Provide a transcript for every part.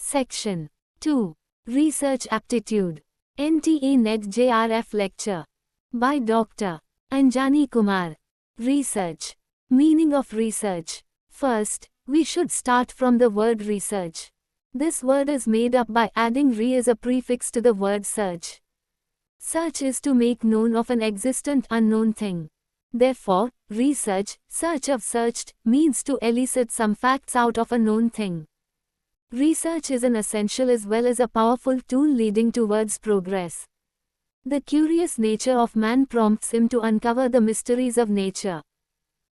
Section 2. Research Aptitude. NTA NET JRF Lecture. By Dr. Anjani Kumar. Research. Meaning of research. First, we should start from the word research. This word is made up by adding re as a prefix to the word search. Search is to make known of an existent unknown thing. Therefore, research, search of searched, means to elicit some facts out of a known thing. Research is an essential as well as a powerful tool leading towards progress. The curious nature of man prompts him to uncover the mysteries of nature.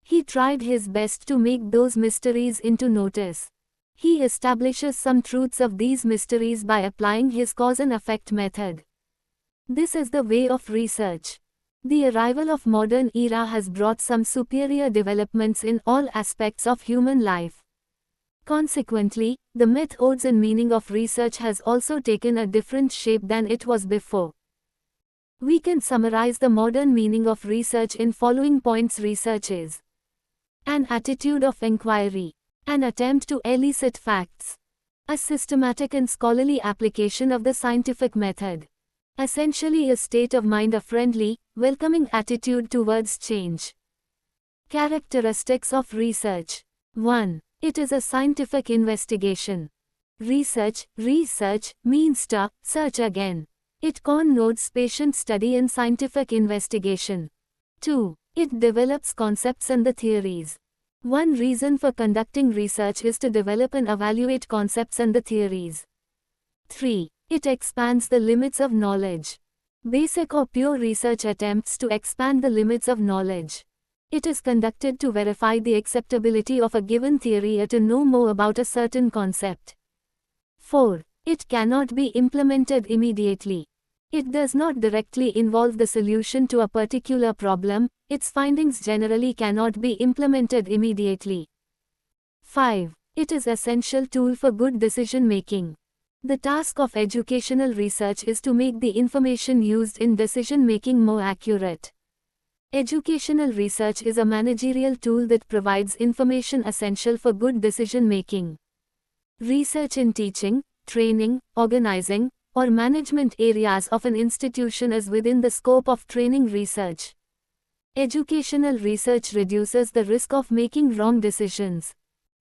He tried his best to make those mysteries into notice. He establishes some truths of these mysteries by applying his cause and effect method. This is the way of research. The arrival of modern era has brought some superior developments in all aspects of human life. Consequently, the methods and meaning of research has also taken a different shape than it was before. We can summarize the modern meaning of research in following points. Research is an attitude of inquiry, an attempt to elicit facts, a systematic and scholarly application of the scientific method, essentially a state of mind, a friendly, welcoming attitude towards change. Characteristics of research. 1. It is a scientific investigation. Research means to search again. It connotes patient study and scientific investigation. 2. It develops concepts and the theories. One reason for conducting research is to develop and evaluate concepts and the theories. 3. It expands the limits of knowledge. Basic or pure research attempts to expand the limits of knowledge. It is conducted to verify the acceptability of a given theory or to know more about a certain concept. 4. It cannot be implemented immediately. It does not directly involve the solution to a particular problem, its findings generally cannot be implemented immediately. 5. It is an essential tool for good decision making. The task of educational research is to make the information used in decision making more accurate. Educational research is a managerial tool that provides information essential for good decision making. Research in teaching, training, organizing, or management areas of an institution is within the scope of training research. Educational research reduces the risk of making wrong decisions.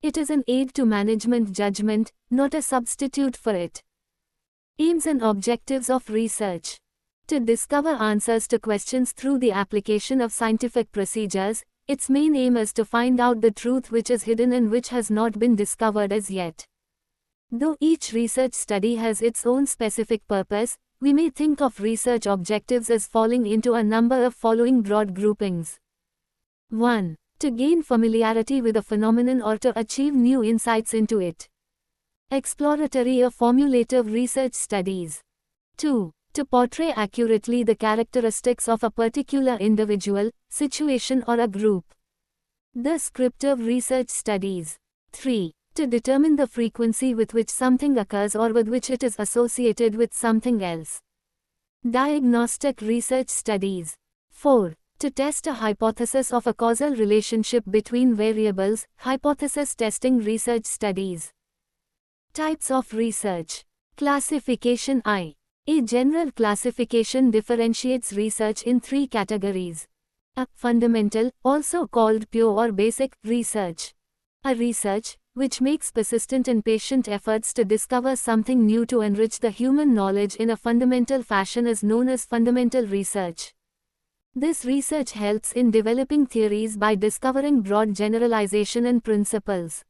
It is an aid to management judgment, not a substitute for it. Aims and objectives of research. To discover answers to questions through the application of scientific procedures, its main aim is to find out the truth which is hidden and which has not been discovered as yet. Though each research study has its own specific purpose, we may think of research objectives as falling into a number of following broad groupings. 1. To gain familiarity with a phenomenon or to achieve new insights into it. Exploratory or formulative research studies. 2. To portray accurately the characteristics of a particular individual, situation or a group. Descriptive research studies. 3. To determine the frequency with which something occurs or with which it is associated with something else. Diagnostic research studies. 4. To test a hypothesis of a causal relationship between variables, hypothesis testing research studies. Types of research. Classification I. A general classification differentiates research in three categories. A. Fundamental, also called pure or basic, research. A research, which makes persistent and patient efforts to discover something new to enrich the human knowledge in a fundamental fashion is known as fundamental research. This research helps in developing theories by discovering broad generalization and principles.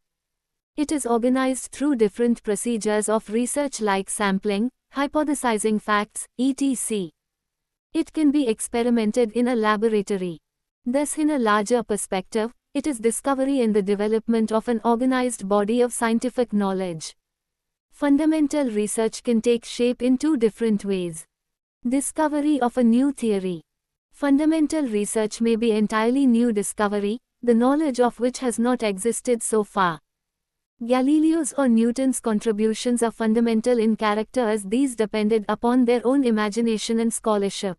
It is organized through different procedures of research like sampling, hypothesizing facts, etc. It can be experimented in a laboratory. Thus, in a larger perspective, it is discovery and the development of an organized body of scientific knowledge. Fundamental research can take shape in two different ways. Discovery of a new theory. Fundamental research may be entirely new discovery, the knowledge of which has not existed so far. Galileo's or Newton's contributions are fundamental in character as these depended upon their own imagination and scholarship.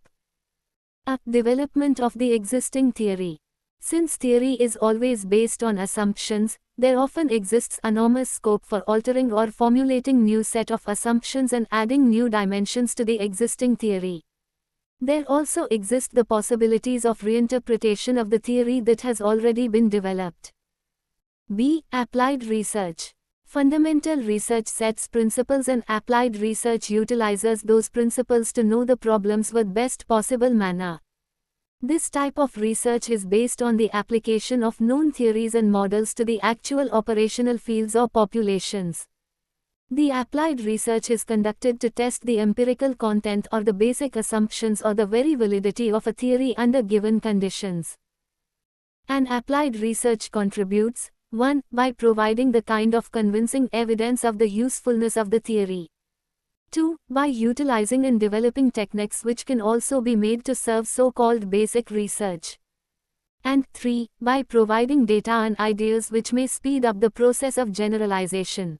A. Development of the existing theory. Since theory is always based on assumptions, there often exists enormous scope for altering or formulating new set of assumptions and adding new dimensions to the existing theory. There also exist the possibilities of reinterpretation of the theory that has already been developed. B. Applied research. Fundamental research sets principles and applied research utilizes those principles to know the problems with best possible manner. This type of research is based on the application of known theories and models to the actual operational fields or populations. The applied research is conducted to test the empirical content or the basic assumptions or the very validity of a theory under given conditions. An applied research contributes 1. By providing the kind of convincing evidence of the usefulness of the theory. 2. By utilizing and developing techniques which can also be made to serve so-called basic research. And 3. By providing data and ideas which may speed up the process of generalization.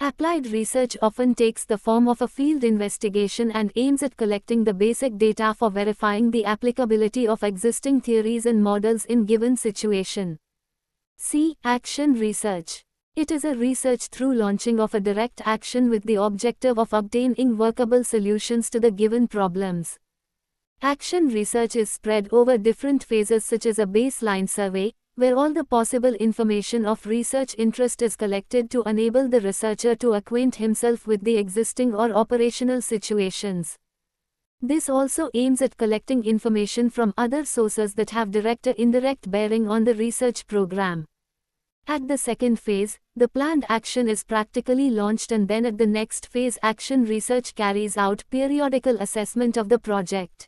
Applied research often takes the form of a field investigation and aims at collecting the basic data for verifying the applicability of existing theories and models in given situation. C. Action research. It is a research through launching of a direct action with the objective of obtaining workable solutions to the given problems. Action research is spread over different phases such as a baseline survey, where all the possible information of research interest is collected to enable the researcher to acquaint himself with the existing or operational situations. This also aims at collecting information from other sources that have direct or indirect bearing on the research program. At the second phase, the planned action is practically launched, and then at the next phase action research carries out periodical assessment of the project.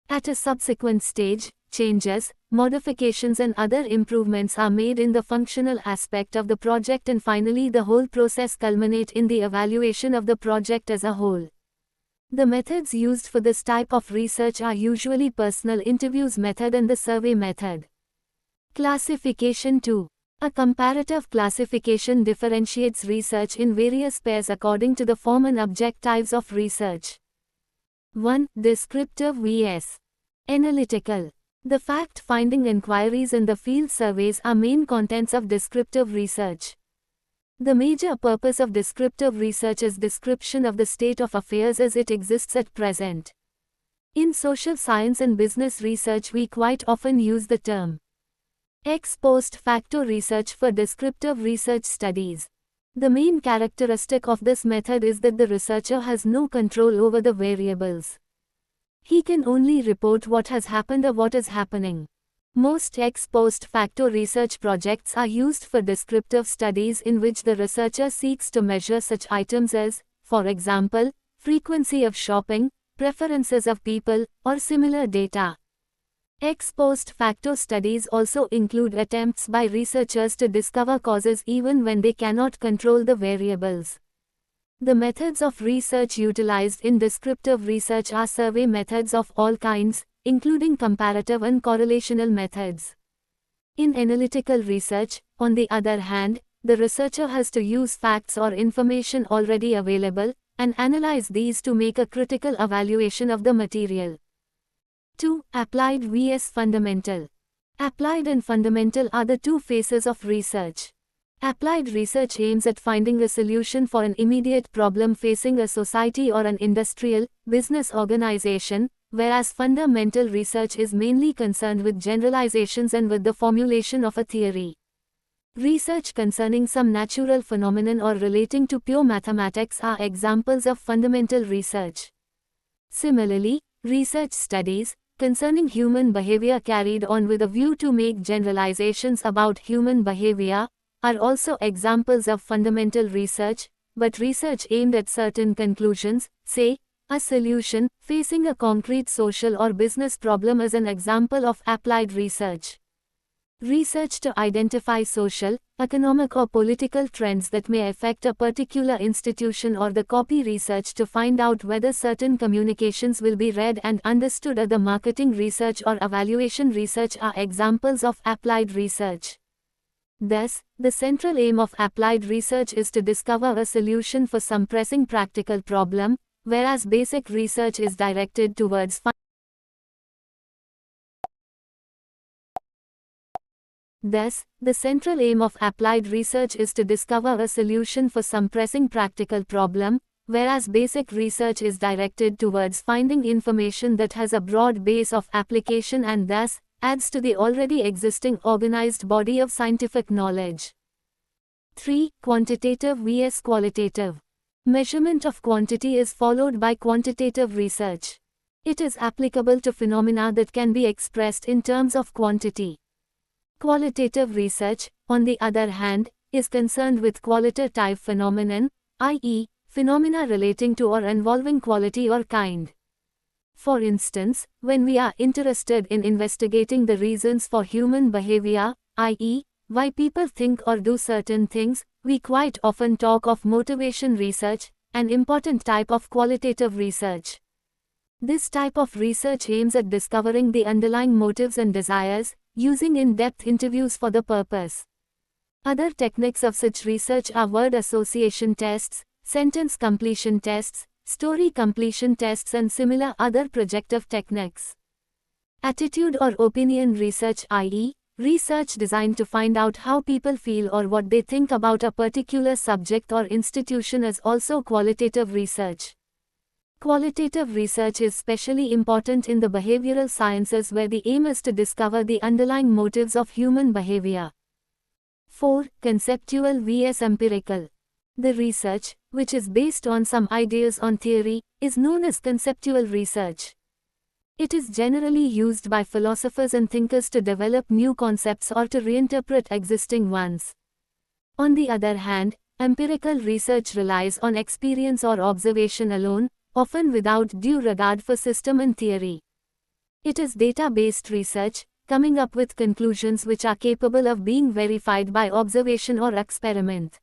At a subsequent stage, changes, modifications and other improvements are made in the functional aspect of the project, and finally the whole process culminates in the evaluation of the project as a whole. The methods used for this type of research are usually personal interviews method and the survey method. Classification 2. A comparative classification differentiates research in various pairs according to the form and objectives of research. 1. Descriptive vs. Analytical. The fact-finding inquiries and the field surveys are main contents of descriptive research. The major purpose of descriptive research is description of the state of affairs as it exists at present. In social science and business research we quite often use the term ex post facto research for descriptive research studies. The main characteristic of this method is that the researcher has no control over the variables. He can only report what has happened or what is happening. Most ex post facto research projects are used for descriptive studies in which the researcher seeks to measure such items as, for example, frequency of shopping, preferences of people, or similar data. Ex post facto studies also include attempts by researchers to discover causes even when they cannot control the variables. The methods of research utilized in descriptive research are survey methods of all kinds, including comparative and correlational methods. In analytical research, on the other hand, the researcher has to use facts or information already available, and analyze these to make a critical evaluation of the material. 2. Applied vs. Fundamental. Applied and fundamental are the two phases of research. Applied research aims at finding a solution for an immediate problem facing a society or an industrial, business organization, whereas fundamental research is mainly concerned with generalizations and with the formulation of a theory. Research concerning some natural phenomenon or relating to pure mathematics are examples of fundamental research. Similarly, research studies concerning human behavior carried on with a view to make generalizations about human behavior are also examples of fundamental research, but research aimed at certain conclusions, say, a solution facing a concrete social or business problem is an example of applied research. Research to identify social, economic or political trends that may affect a particular institution, or the copy research to find out whether certain communications will be read and understood, or the marketing research or evaluation research are examples of applied research. Thus, the central aim of applied research is to discover a solution for some pressing practical problem, whereas basic research is directed towards Thus, the central aim of applied research is to discover a solution for some pressing practical problem, whereas basic research is directed towards finding information that has a broad base of application and thus, adds to the already existing organized body of scientific knowledge. 3. Quantitative vs. qualitative. Measurement of quantity is followed by quantitative research. It is applicable to phenomena that can be expressed in terms of quantity. Qualitative research, on the other hand, is concerned with qualitative phenomenon, i.e., phenomena relating to or involving quality or kind. For instance, when we are interested in investigating the reasons for human behavior, i.e., why people think or do certain things, we quite often talk of motivation research, an important type of qualitative research. This type of research aims at discovering the underlying motives and desires, using in-depth interviews for the purpose. Other techniques of such research are word association tests, sentence completion tests, story completion tests and similar other projective techniques. Attitude or opinion research, i.e., research designed to find out how people feel or what they think about a particular subject or institution, is also qualitative research. Qualitative research is especially important in the behavioral sciences, where the aim is to discover the underlying motives of human behavior. 4. Conceptual vs. empirical. The research, which is based on some ideas on theory, is known as conceptual research. It is generally used by philosophers and thinkers to develop new concepts or to reinterpret existing ones. On the other hand, empirical research relies on experience or observation alone, often without due regard for system and theory. It is data-based research, coming up with conclusions which are capable of being verified by observation or experiment.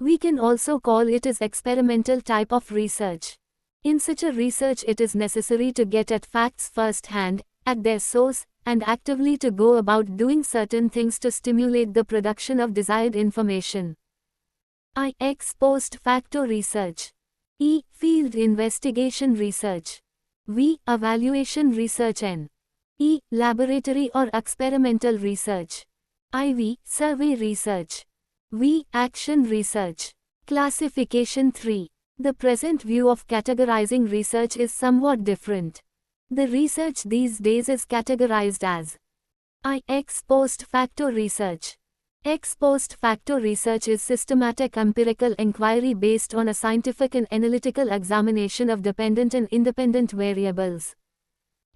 We can also call it as experimental type of research. In such a research, it is necessary to get at facts first-hand, at their source, and actively to go about doing certain things to stimulate the production of desired information. I. Ex post facto research. E. Field investigation research. V. Evaluation research. N. E. Laboratory or experimental research. IV. Survey research. V. Action research. Classification 3. The present view of categorizing research is somewhat different. The research these days is categorized as I. Ex post facto research. Ex post facto research is systematic empirical inquiry based on a scientific and analytical examination of dependent and independent variables.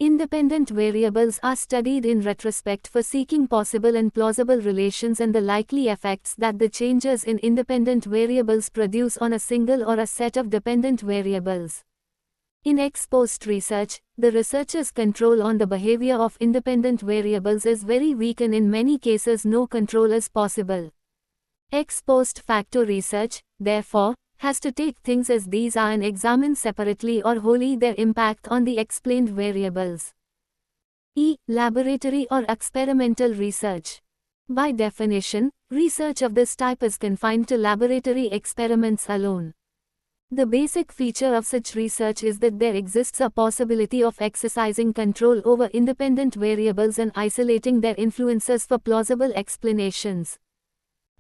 Independent variables are studied in retrospect for seeking possible and plausible relations and the likely effects that the changes in independent variables produce on a single or a set of dependent variables. In ex post research, the researcher's control on the behavior of independent variables is very weak and in many cases no control is possible. Ex post facto research, therefore, has to take things as these are and examine separately or wholly their impact on the explained variables. E. Laboratory or experimental research. By definition, research of this type is confined to laboratory experiments alone. The basic feature of such research is that there exists a possibility of exercising control over independent variables and isolating their influences for plausible explanations.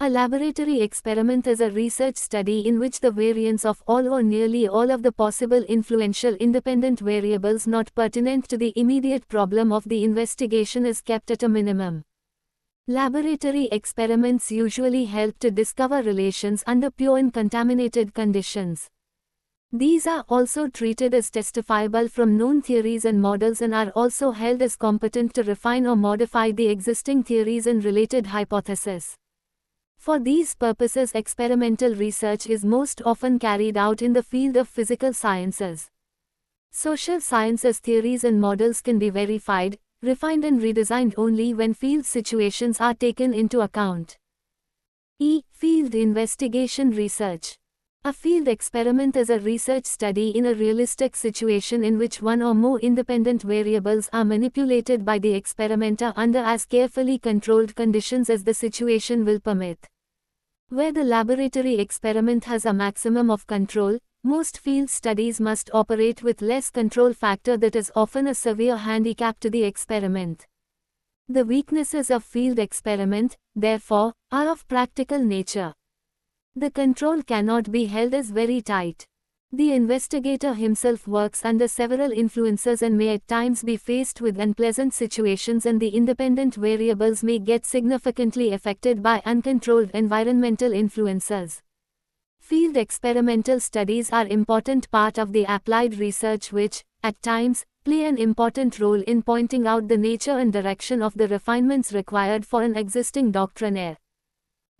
A laboratory experiment is a research study in which the variance of all or nearly all of the possible influential independent variables not pertinent to the immediate problem of the investigation is kept at a minimum. Laboratory experiments usually help to discover relations under pure and contaminated conditions. These are also treated as testifiable from known theories and models and are also held as competent to refine or modify the existing theories and related hypotheses. For these purposes, experimental research is most often carried out in the field of physical sciences. Social sciences theories and models can be verified, refined and redesigned only when field situations are taken into account. E. Field investigation research. A field experiment is a research study in a realistic situation in which one or more independent variables are manipulated by the experimenter under as carefully controlled conditions as the situation will permit. Where the laboratory experiment has a maximum of control, most field studies must operate with less control factor that is often a severe handicap to the experiment. The weaknesses of field experiment, therefore, are of practical nature. The control cannot be held as very tight. The investigator himself works under several influences and may at times be faced with unpleasant situations, and the independent variables may get significantly affected by uncontrolled environmental influences. Field experimental studies are an important part of the applied research which, at times, play an important role in pointing out the nature and direction of the refinements required for an existing doctrine.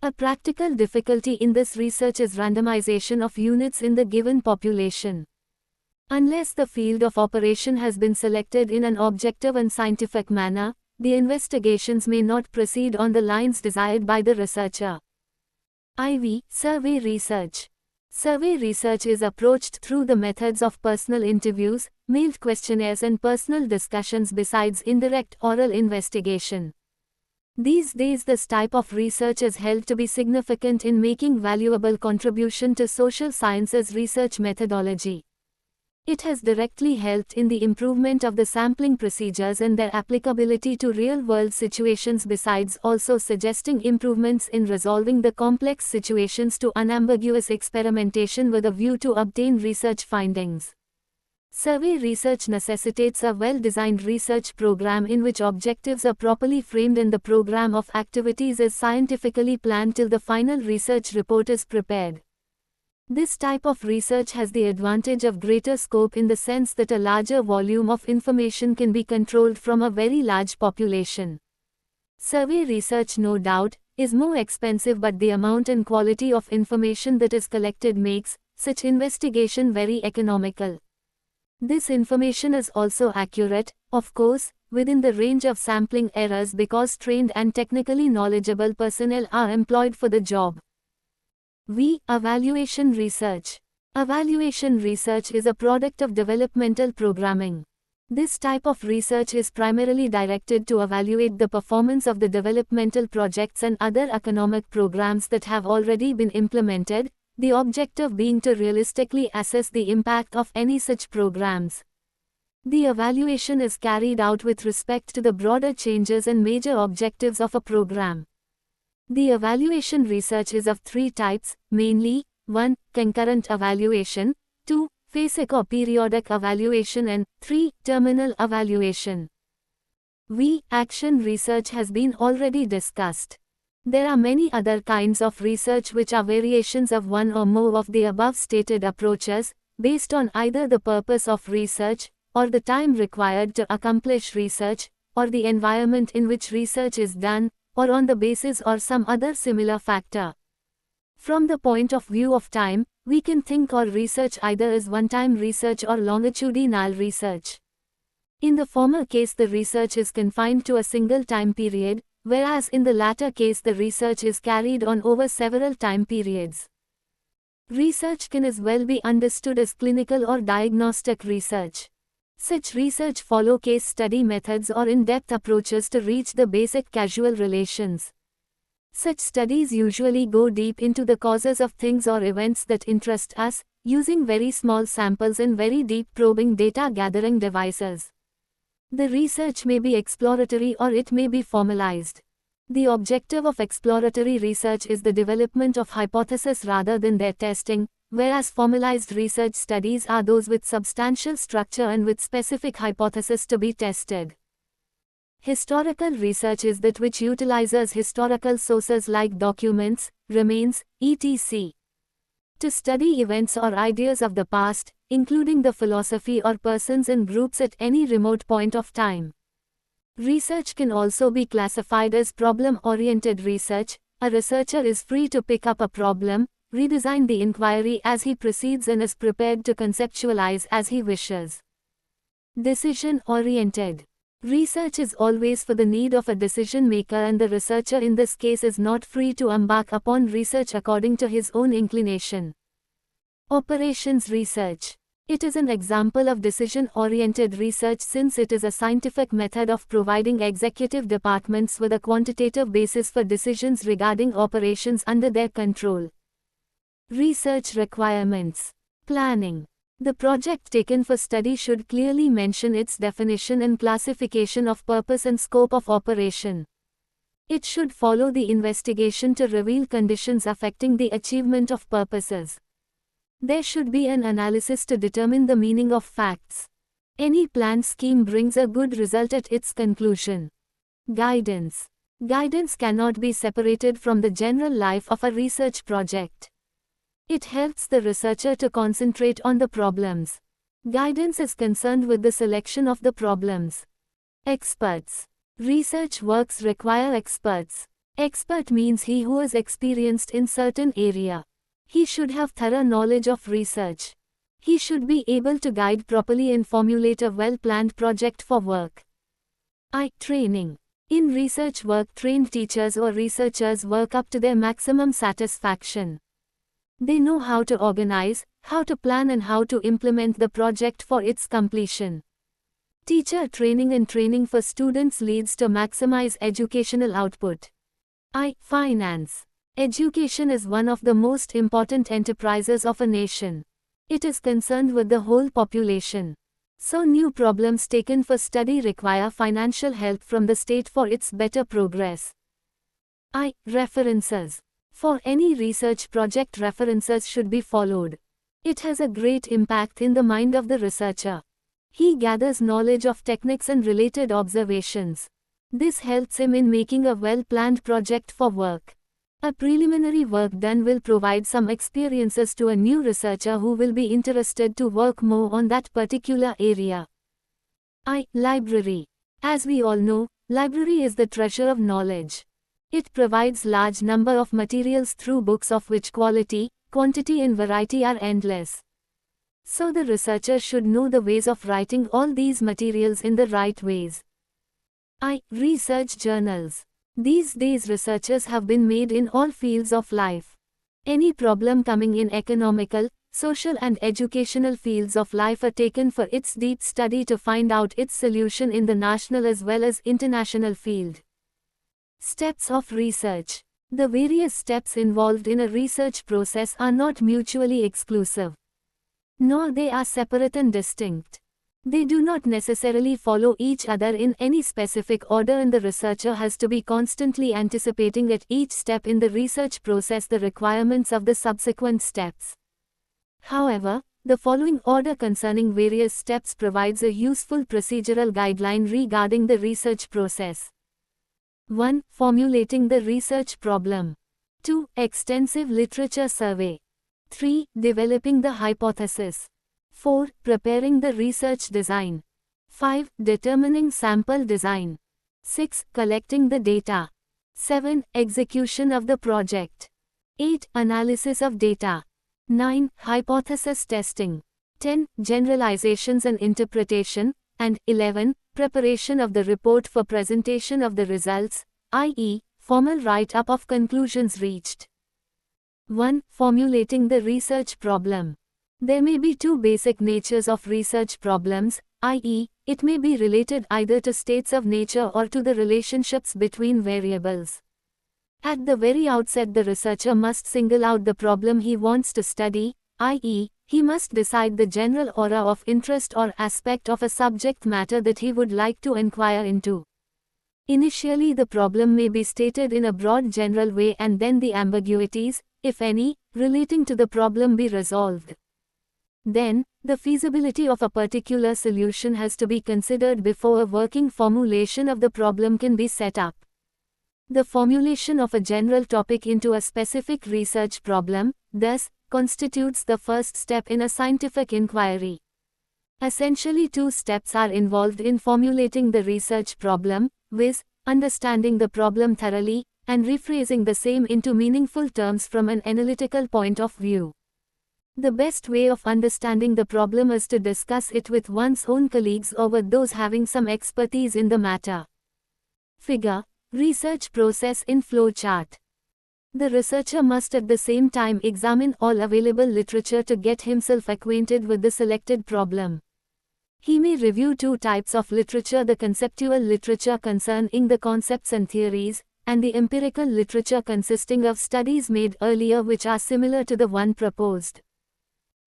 A practical difficulty in this research is randomization of units in the given population. Unless the field of operation has been selected in an objective and scientific manner, the investigations may not proceed on the lines desired by the researcher. IV. Survey research. Survey research is approached through the methods of personal interviews, mailed questionnaires and personal discussions besides indirect oral investigation. These days this type of research is held to be significant in making valuable contribution to social sciences research methodology. It has directly helped in the improvement of the sampling procedures and their applicability to real-world situations besides also suggesting improvements in resolving the complex situations to unambiguous experimentation with a view to obtain research findings. Survey research necessitates a well-designed research program in which objectives are properly framed and the program of activities is scientifically planned till the final research report is prepared. This type of research has the advantage of greater scope in the sense that a larger volume of information can be controlled from a very large population. Survey research, no doubt, is more expensive, but the amount and quality of information that is collected makes such investigation very economical. This information is also accurate, of course, within the range of sampling errors because trained and technically knowledgeable personnel are employed for the job. V. Evaluation research. Evaluation research is a product of developmental programming. This type of research is primarily directed to evaluate the performance of the developmental projects and other economic programs that have already been implemented, the objective being to realistically assess the impact of any such programs. The evaluation is carried out with respect to the broader changes and major objectives of a program. The evaluation research is of three types, mainly, 1. Concurrent evaluation, 2. Phasic or periodic evaluation and 3. Terminal evaluation. V. Action research has been already discussed. There are many other kinds of research which are variations of one or more of the above stated approaches, based on either the purpose of research, or the time required to accomplish research, or the environment in which research is done, or on the basis or some other similar factor. From the point of view of time, we can think of research either as one-time research or longitudinal research. In the former case the research is confined to a single time period, whereas in the latter case the research is carried on over several time periods. Research can as well be understood as clinical or diagnostic research. Such research follow case study methods or in-depth approaches to reach the basic causal relations. Such studies usually go deep into the causes of things or events that interest us, using very small samples and very deep probing data gathering devices. The research may be exploratory or it may be formalized. The objective of exploratory research is the development of hypotheses rather than their testing, whereas formalized research studies are those with substantial structure and with specific hypotheses to be tested. Historical research is that which utilizes historical sources like documents, remains, etc. to study events or ideas of the past, including the philosophy or persons and groups at any remote point of time. Research can also be classified as problem-oriented research. A researcher is free to pick up a problem, redesign the inquiry as he proceeds and is prepared to conceptualize as he wishes. Decision-oriented research is always for the need of a decision maker, and the researcher in this case is not free to embark upon research according to his own inclination. Operations research. It is an example of decision-oriented research since it is a scientific method of providing executive departments with a quantitative basis for decisions regarding operations under their control. Research requirements. Planning. The project taken for study should clearly mention its definition and classification of purpose and scope of operation. It should follow the investigation to reveal conditions affecting the achievement of purposes. There should be an analysis to determine the meaning of facts. Any planned scheme brings a good result at its conclusion. Guidance. Guidance cannot be separated from the general life of a research project. It helps the researcher to concentrate on the problems. Guidance is concerned with the selection of the problems. Experts. Research works require experts. Expert means he who is experienced in certain area. He should have thorough knowledge of research. He should be able to guide properly and formulate a well-planned project for work. Training. In research work, trained teachers or researchers work up to their maximum satisfaction. They know how to organize, how to plan and how to implement the project for its completion. Teacher training and training for students leads to maximize educational output. Finance. Education is one of the most important enterprises of a nation. It is concerned with the whole population. So new problems taken for study require financial help from the state for its better progress. References. For any research project, references should be followed. It has a great impact in the mind of the researcher. He gathers knowledge of techniques and related observations. This helps him in making a well-planned project for work. A preliminary work done will provide some experiences to a new researcher who will be interested to work more on that particular area. Library. As we all know, library is the treasure of knowledge. It provides large number of materials through books of which quality, quantity and variety are endless. So the researcher should know the ways of writing all these materials in the right ways. Research journals. These days researchers have been made in all fields of life. Any problem coming in economical, social and educational fields of life are taken for its deep study to find out its solution in the national as well as international field. Steps of research. The various steps involved in a research process are not mutually exclusive. Nor they are separate and distinct. They do not necessarily follow each other in any specific order, and the researcher has to be constantly anticipating at each step in the research process the requirements of the subsequent steps. However, the following order concerning various steps provides a useful procedural guideline regarding the research process. 1. Formulating the research problem. 2. Extensive literature survey. 3. Developing the hypothesis. 4. Preparing the research design. 5. Determining sample design. 6. Collecting the data. 7. Execution of the project. 8. Analysis of data. 9. Hypothesis testing. 10. Generalizations and interpretation. And 11. Preparation of the report for presentation of the results, i.e., formal write-up of conclusions reached. 1. Formulating the research problem. There may be two basic natures of research problems, i.e., it may be related either to states of nature or to the relationships between variables. At the very outset, the researcher must single out the problem he wants to study, i.e., he must decide the general aura of interest or aspect of a subject matter that he would like to inquire into. Initially, the problem may be stated in a broad general way, and then the ambiguities, if any, relating to the problem be resolved. Then, the feasibility of a particular solution has to be considered before a working formulation of the problem can be set up. The formulation of a general topic into a specific research problem, thus, constitutes the first step in a scientific inquiry. Essentially, two steps are involved in formulating the research problem, viz., understanding the problem thoroughly, and rephrasing the same into meaningful terms from an analytical point of view. The best way of understanding the problem is to discuss it with one's own colleagues or with those having some expertise in the matter. Figure: research process in flowchart. The researcher must at the same time examine all available literature to get himself acquainted with the selected problem. He may review two types of literature: the conceptual literature concerning the concepts and theories, and the empirical literature consisting of studies made earlier which are similar to the one proposed.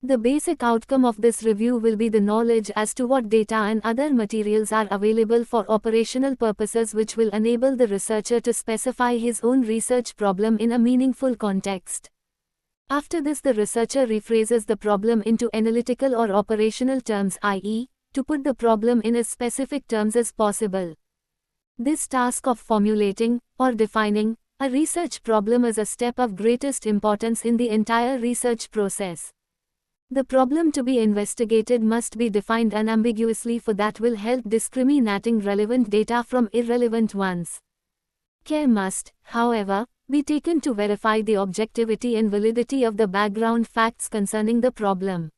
The basic outcome of this review will be the knowledge as to what data and other materials are available for operational purposes, which will enable the researcher to specify his own research problem in a meaningful context. After this, the researcher rephrases the problem into analytical or operational terms, i.e., to put the problem in as specific terms as possible. This task of formulating, or defining, a research problem is a step of greatest importance in the entire research process. The problem to be investigated must be defined unambiguously, for that will help discriminating relevant data from irrelevant ones. Care must, however, be taken to verify the objectivity and validity of the background facts concerning the problem.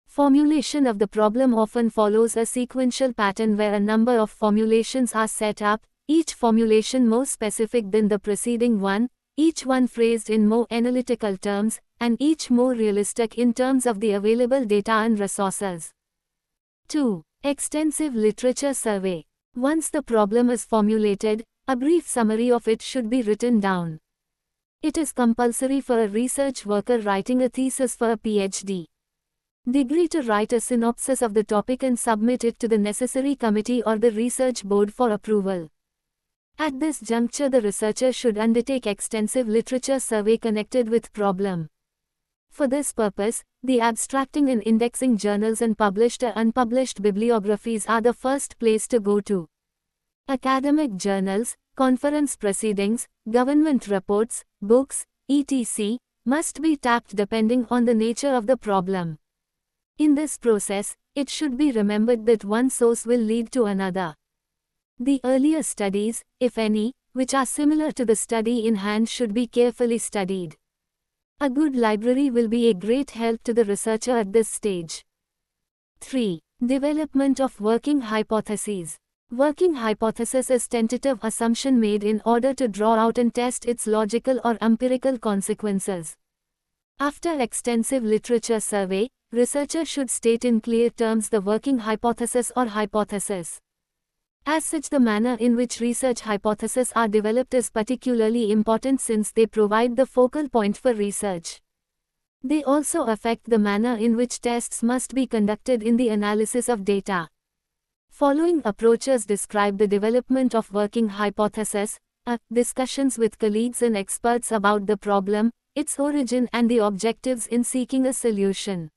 Formulation of the problem often follows a sequential pattern where a number of formulations are set up, each formulation more specific than the preceding one, each one phrased in more analytical terms, and each more realistic in terms of the available data and resources. 2. Extensive literature survey. Once the problem is formulated, a brief summary of it should be written down. It is compulsory for a research worker writing a thesis for a PhD degree to write a synopsis of the topic and submit it to the necessary committee or the research board for approval. At this juncture, the researcher should undertake extensive literature survey connected with problem. For this purpose, the abstracting and indexing journals and published or unpublished bibliographies are the first place to go to. Academic journals, conference proceedings, government reports, books, etc., must be tapped depending on the nature of the problem. In this process, it should be remembered that one source will lead to another. The earlier studies, if any, which are similar to the study in hand should be carefully studied. A good library will be a great help to the researcher at this stage. 3. Development of working hypotheses. Working hypothesis is tentative assumption made in order to draw out and test its logical or empirical consequences. After extensive literature survey, researcher should state in clear terms the working hypothesis or hypothesis. As such, the manner in which research hypotheses are developed is particularly important since they provide the focal point for research. They also affect the manner in which tests must be conducted in the analysis of data. Following approaches describe the development of working hypothesis: a. Discussions with colleagues and experts about the problem, its origin and the objectives in seeking a solution.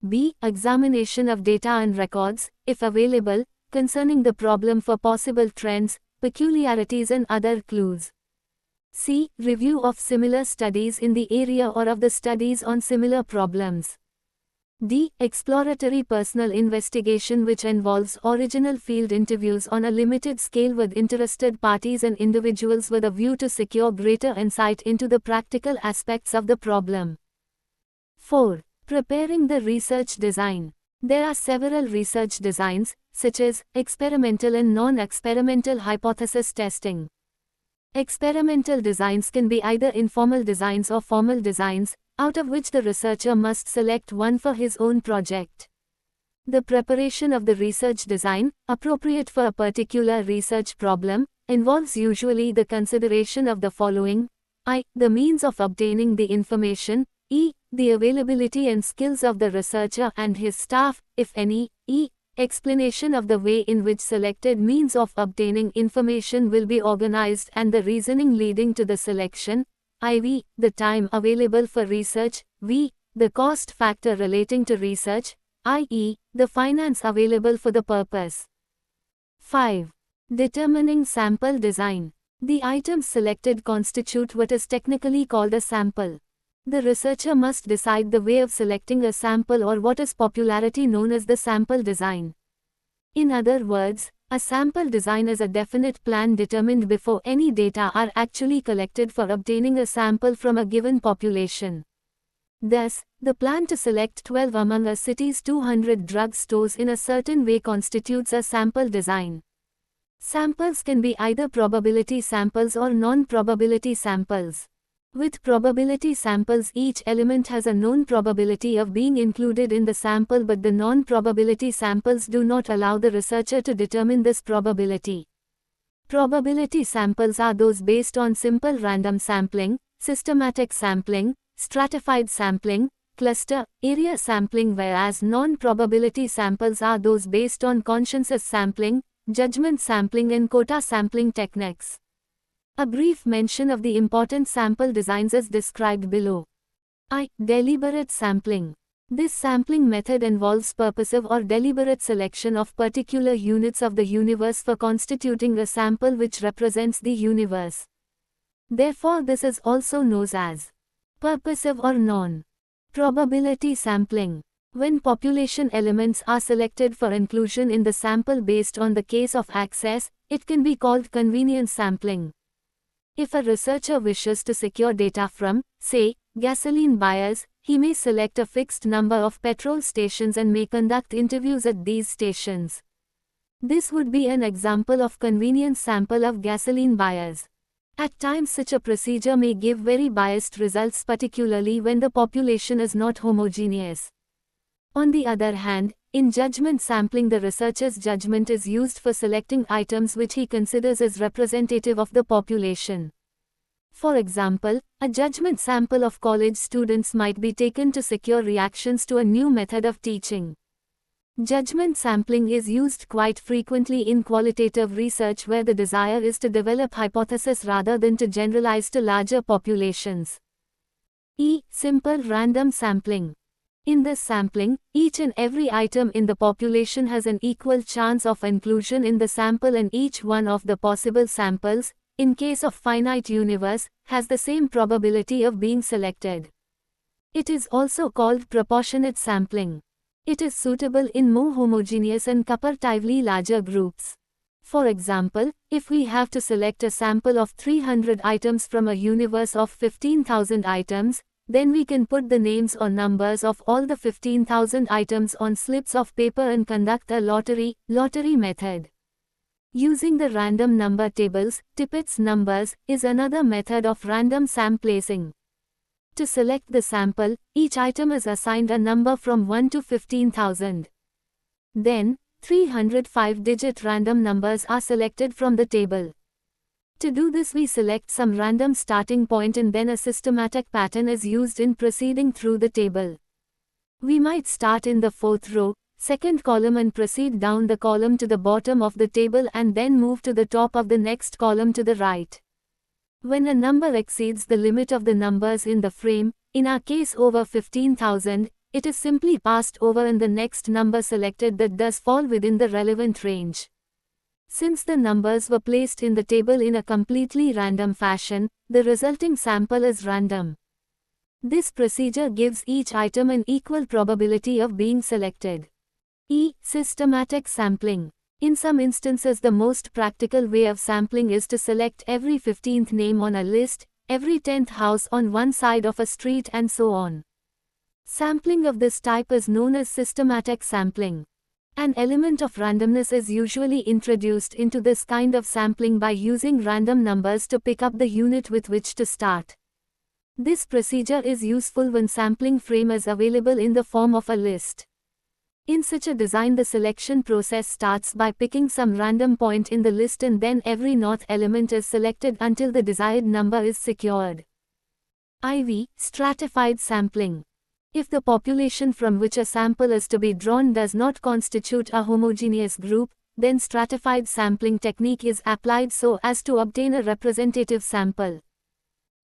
B. Examination of data and records, if available, concerning the problem for possible trends, peculiarities and other clues. C. Review of similar studies in the area or of the studies on similar problems. D. Exploratory personal investigation, which involves original field interviews on a limited scale with interested parties and individuals with a view to secure greater insight into the practical aspects of the problem. 4. Preparing the research design. There are several research designs, such as experimental and non-experimental hypothesis testing. Experimental designs can be either informal designs or formal designs, out of which the researcher must select one for his own project. The preparation of the research design, appropriate for a particular research problem, involves usually the consideration of the following: I. The means of obtaining the information. E. The availability and skills of the researcher and his staff, if any. E. Explanation of the way in which selected means of obtaining information will be organized and the reasoning leading to the selection. IV. The time available for research. V. The cost factor relating to research, i.e., the finance available for the purpose. 5. Determining sample design. The items selected constitute what is technically called a sample. The researcher must decide the way of selecting a sample, or what is popularly known as the sample design. In other words, a sample design is a definite plan determined before any data are actually collected for obtaining a sample from a given population. Thus, the plan to select 12 among a city's 200 drug stores in a certain way constitutes a sample design. Samples can be either probability samples or non-probability samples. With probability samples, each element has a known probability of being included in the sample, but the non-probability samples do not allow the researcher to determine this probability. Probability samples are those based on simple random sampling, systematic sampling, stratified sampling, Cluster, area sampling, whereas non-probability samples are those based on consensus sampling, judgment sampling and quota sampling techniques. A brief mention of the important sample designs is described below. I. Deliberate sampling. This sampling method involves purposive or deliberate selection of particular units of the universe for constituting a sample which represents the universe. Therefore, this is also known as purposive or non-probability sampling. When population elements are selected for inclusion in the sample based on the case of access, it can be called convenience sampling. If a researcher wishes to secure data from, say, gasoline buyers, he may select a fixed number of petrol stations and may conduct interviews at these stations. This would be an example of convenience sample of gasoline buyers. At times such a procedure may give very biased results, particularly when the population is not homogeneous. On the other hand, in judgment sampling, the researcher's judgment is used for selecting items which he considers as representative of the population. For example, a judgment sample of college students might be taken to secure reactions to a new method of teaching. Judgment sampling is used quite frequently in qualitative research where the desire is to develop hypotheses rather than to generalize to larger populations. Simple random sampling. In this sampling, each and every item in the population has an equal chance of inclusion in the sample, and each one of the possible samples, in case of finite universe, has the same probability of being selected. It is also called proportionate sampling. It is suitable in more homogeneous and comparatively larger groups. For example, if we have to select a sample of 300 items from a universe of 15,000 items, then we can put the names or numbers of all the 15,000 items on slips of paper and conduct a lottery method. Using the random number tables, Tippett's numbers, is another method of random samplacing. To select the sample, each item is assigned a number from 1 to 15,000. Then, 305-digit random numbers are selected from the table. To do this, we select some random starting point and then a systematic pattern is used in proceeding through the table. We might start in the fourth row, second column and proceed down the column to the bottom of the table and then move to the top of the next column to the right. When a number exceeds the limit of the numbers in the frame, in our case over 15,000, it is simply passed over and the next number selected that does fall within the relevant range. Since the numbers were placed in the table in a completely random fashion, the resulting sample is random. This procedure gives each item an equal probability of being selected. Systematic sampling. In some instances, the most practical way of sampling is to select every 15th name on a list, every 10th house on one side of a street, and so on. Sampling of this type is known as systematic sampling. An element of randomness is usually introduced into this kind of sampling by using random numbers to pick up the unit with which to start. This procedure is useful when sampling frame is available in the form of a list. In such a design, the selection process starts by picking some random point in the list and then every north element is selected until the desired number is secured. Stratified sampling. If the population from which a sample is to be drawn does not constitute a homogeneous group, then stratified sampling technique is applied so as to obtain a representative sample.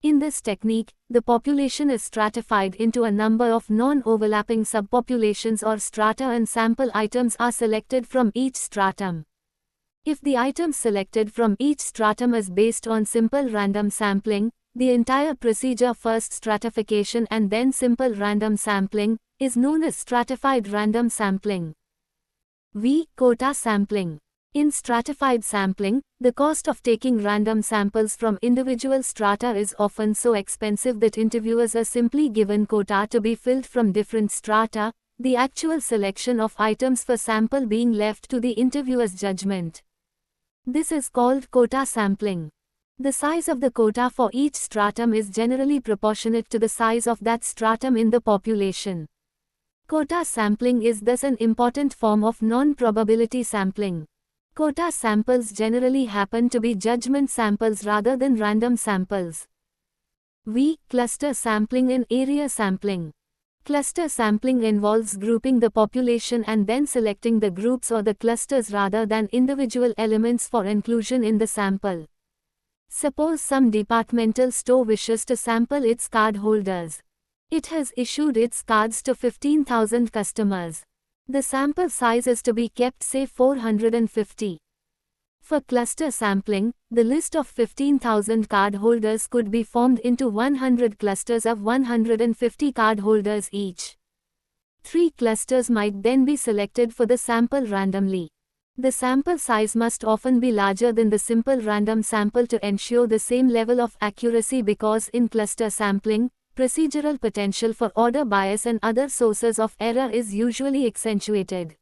In this technique, the population is stratified into a number of non-overlapping subpopulations or strata and sample items are selected from each stratum. If the items selected from each stratum is based on simple random sampling, the entire procedure, first stratification and then simple random sampling, is known as stratified random sampling. Quota sampling. In stratified sampling, the cost of taking random samples from individual strata is often so expensive that interviewers are simply given quota to be filled from different strata, the actual selection of items for sample being left to the interviewer's judgment. This is called quota sampling. The size of the quota for each stratum is generally proportionate to the size of that stratum in the population. Quota sampling is thus an important form of non-probability sampling. Quota samples generally happen to be judgment samples rather than random samples. Cluster sampling and area sampling. Cluster sampling involves grouping the population and then selecting the groups or the clusters rather than individual elements for inclusion in the sample. Suppose some departmental store wishes to sample its cardholders. It has issued its cards to 15,000 customers. The sample size is to be kept, say, 450. For cluster sampling, the list of 15,000 cardholders could be formed into 100 clusters of 150 cardholders each. 3 clusters might then be selected for the sample randomly. The sample size must often be larger than the simple random sample to ensure the same level of accuracy, because in cluster sampling, procedural potential for order bias and other sources of error is usually accentuated.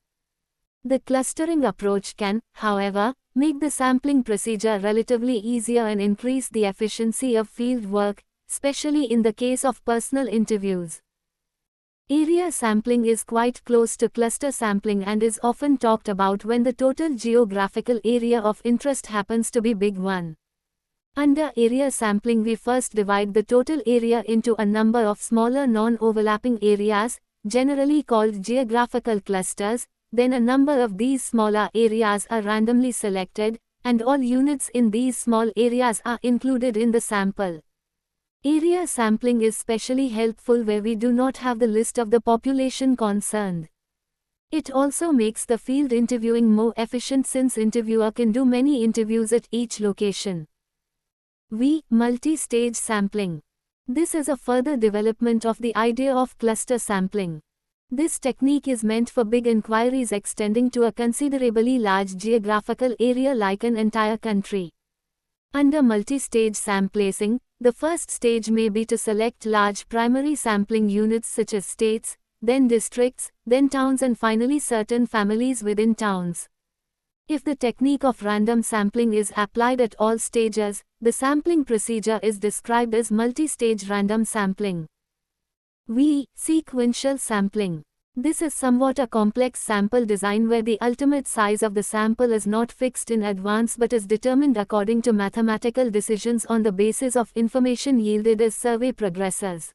The clustering approach can, however, make the sampling procedure relatively easier and increase the efficiency of field work, especially in the case of personal interviews. Area sampling is quite close to cluster sampling and is often talked about when the total geographical area of interest happens to be big one. Under area sampling, we first divide the total area into a number of smaller non-overlapping areas, generally called geographical clusters. Then a number of these smaller areas are randomly selected, and all units in these small areas are included in the sample. Area sampling is especially helpful where we do not have the list of the population concerned. It also makes the field interviewing more efficient since interviewer can do many interviews at each location. Multi-stage sampling. This is a further development of the idea of cluster sampling. This technique is meant for big inquiries extending to a considerably large geographical area like an entire country. Under multi-stage sampling, the first stage may be to select large primary sampling units such as states, then districts, then towns, and finally certain families within towns. If the technique of random sampling is applied at all stages, the sampling procedure is described as multi-stage random sampling. Sequential sampling. This is somewhat a complex sample design where the ultimate size of the sample is not fixed in advance but is determined according to mathematical decisions on the basis of information yielded as survey progresses.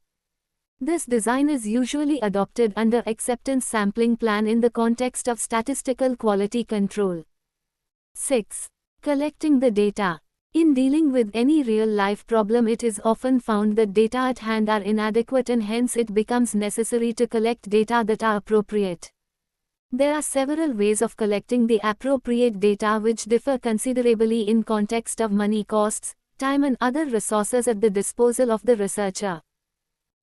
This design is usually adopted under acceptance sampling plan in the context of statistical quality control. 6. Collecting the data. In dealing with any real-life problem, it is often found that data at hand are inadequate and hence it becomes necessary to collect data that are appropriate. There are several ways of collecting the appropriate data which differ considerably in context of money costs, time and other resources at the disposal of the researcher.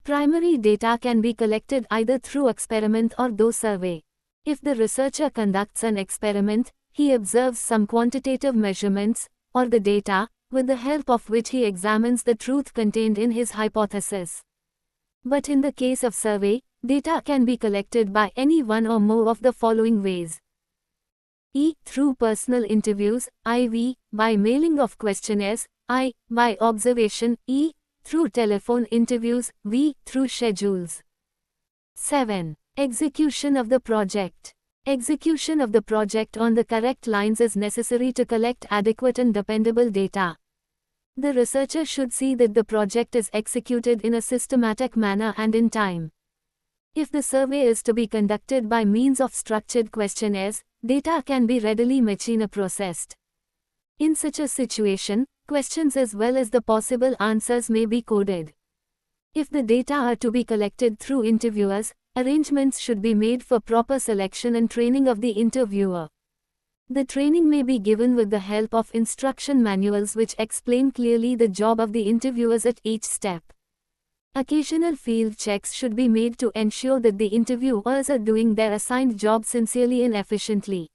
Primary data can be collected either through experiment or through survey. If the researcher conducts an experiment, he observes some quantitative measurements, or the data, with the help of which he examines the truth contained in his hypothesis. But in the case of survey, data can be collected by any one or more of the following ways. Through personal interviews, IV, by mailing of questionnaires, I, by observation, through telephone interviews, V, through schedules. 7. Execution of the project. Execution of the project on the correct lines is necessary to collect adequate and dependable data. The researcher should see that the project is executed in a systematic manner and in time. If the survey is to be conducted by means of structured questionnaires, data can be readily machine processed. In such a situation, questions as well as the possible answers may be coded. If the data are to be collected through interviewers, arrangements should be made for proper selection and training of the interviewer. The training may be given with the help of instruction manuals which explain clearly the job of the interviewers at each step. Occasional field checks should be made to ensure that the interviewers are doing their assigned job sincerely and efficiently.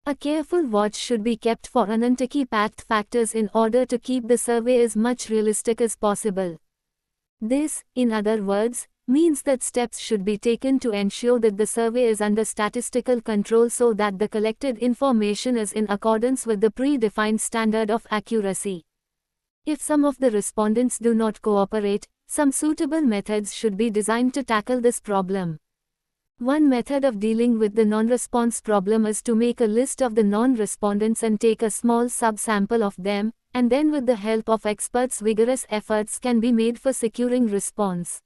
A careful watch should be kept for unlucky path factors in order to keep the survey as much realistic as possible. This, in other words, means that steps should be taken to ensure that the survey is under statistical control so that the collected information is in accordance with the predefined standard of accuracy. If some of the respondents do not cooperate, some suitable methods should be designed to tackle this problem. One method of dealing with the non-response problem is to make a list of the non-respondents and take a small subsample of them, and then with the help of experts vigorous efforts can be made for securing response.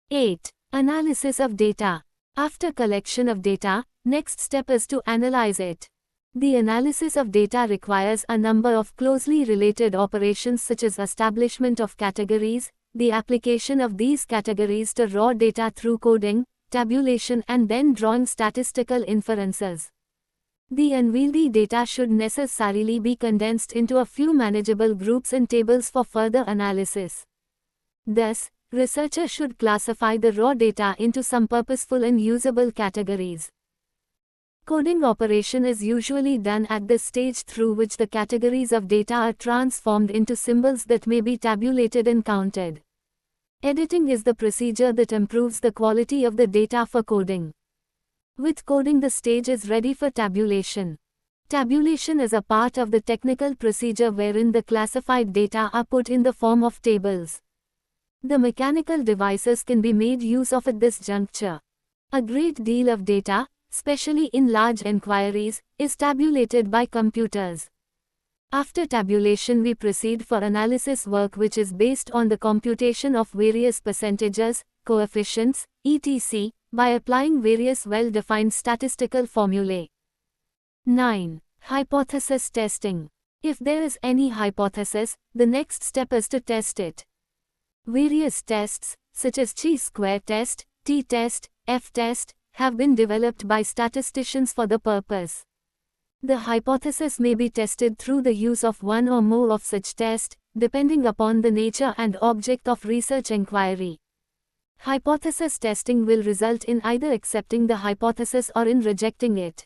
8. Analysis of data. After collection of data, next step is to analyze it. The analysis of data requires a number of closely related operations such as establishment of categories, the application of these categories to raw data through coding, tabulation and then drawing statistical inferences. The unwieldy data should necessarily be condensed into a few manageable groups and tables for further analysis. Thus, researchers should classify the raw data into some purposeful and usable categories. Coding operation is usually done at the stage through which the categories of data are transformed into symbols that may be tabulated and counted. Editing is the procedure that improves the quality of the data for coding. With coding, the stage is ready for tabulation. Tabulation is a part of the technical procedure wherein the classified data are put in the form of tables. The mechanical devices can be made use of at this juncture. A great deal of data, especially in large inquiries, is tabulated by computers. After tabulation, we proceed for analysis work which is based on the computation of various percentages, coefficients, etc., by applying various well-defined statistical formulae. 9. Hypothesis testing. If there is any hypothesis, the next step is to test it. Various tests, such as chi-square test, t-test, f-test, have been developed by statisticians for the purpose. The hypothesis may be tested through the use of one or more of such tests, depending upon the nature and object of research inquiry. Hypothesis testing will result in either accepting the hypothesis or in rejecting it.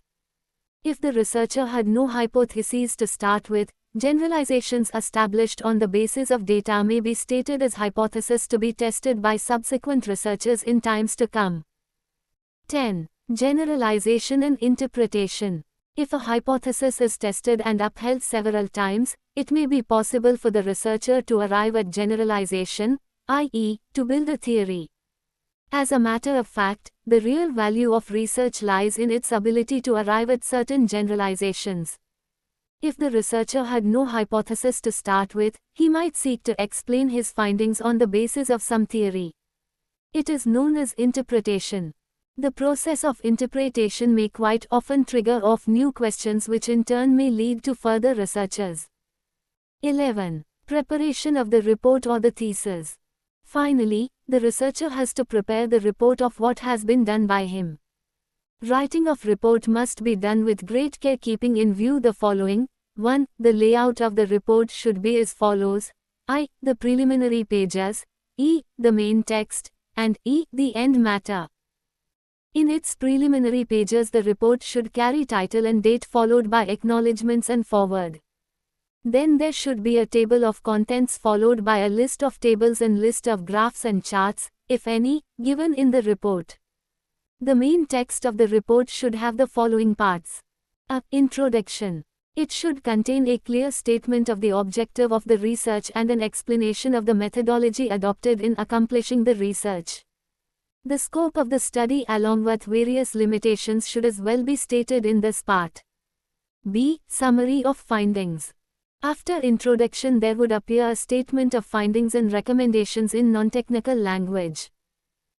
If the researcher had no hypotheses to start with, generalizations established on the basis of data may be stated as hypotheses to be tested by subsequent researchers in times to come. 10. Generalization and interpretation. If a hypothesis is tested and upheld several times, it may be possible for the researcher to arrive at generalization, i.e., to build a theory. As a matter of fact, the real value of research lies in its ability to arrive at certain generalizations. If the researcher had no hypothesis to start with, he might seek to explain his findings on the basis of some theory. It is known as interpretation. The process of interpretation may quite often trigger off new questions which in turn may lead to further researches. 11. Preparation of the report or the thesis. Finally, the researcher has to prepare the report of what has been done by him. Writing of report must be done with great care, keeping in view the following. 1. The layout of the report should be as follows: I. The preliminary pages, E. The main text, and E. The end matter. In its preliminary pages, the report should carry title and date followed by acknowledgements and foreword. Then there should be a table of contents followed by a list of tables and list of graphs and charts, if any, given in the report. The main text of the report should have the following parts. A. Introduction. It should contain a clear statement of the objective of the research and an explanation of the methodology adopted in accomplishing the research. The scope of the study along with various limitations should as well be stated in this part. B. Summary of findings. After introduction, there would appear a statement of findings and recommendations in non-technical language.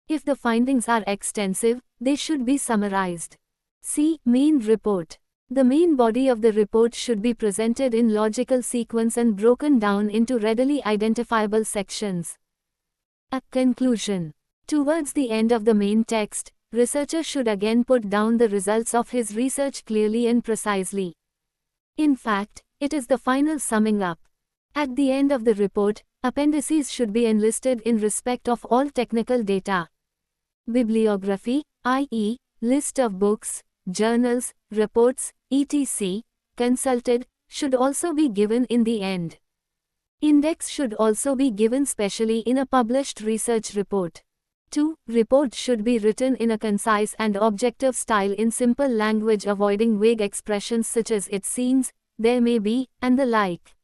If the findings are extensive, they should be summarized. C. Main report. The main body of the report should be presented in logical sequence and broken down into readily identifiable sections. A. Conclusion. Towards the end of the main text, researcher should again put down the results of his research clearly and precisely. In fact, it is the final summing up. At the end of the report, appendices should be enlisted in respect of all technical data. Bibliography, i.e., list of books, journals, reports, etc., consulted, should also be given in the end. Index should also be given specially in a published research report. 2. Report should be written in a concise and objective style in simple language, avoiding vague expressions such as "it seems," "there may be," and the like.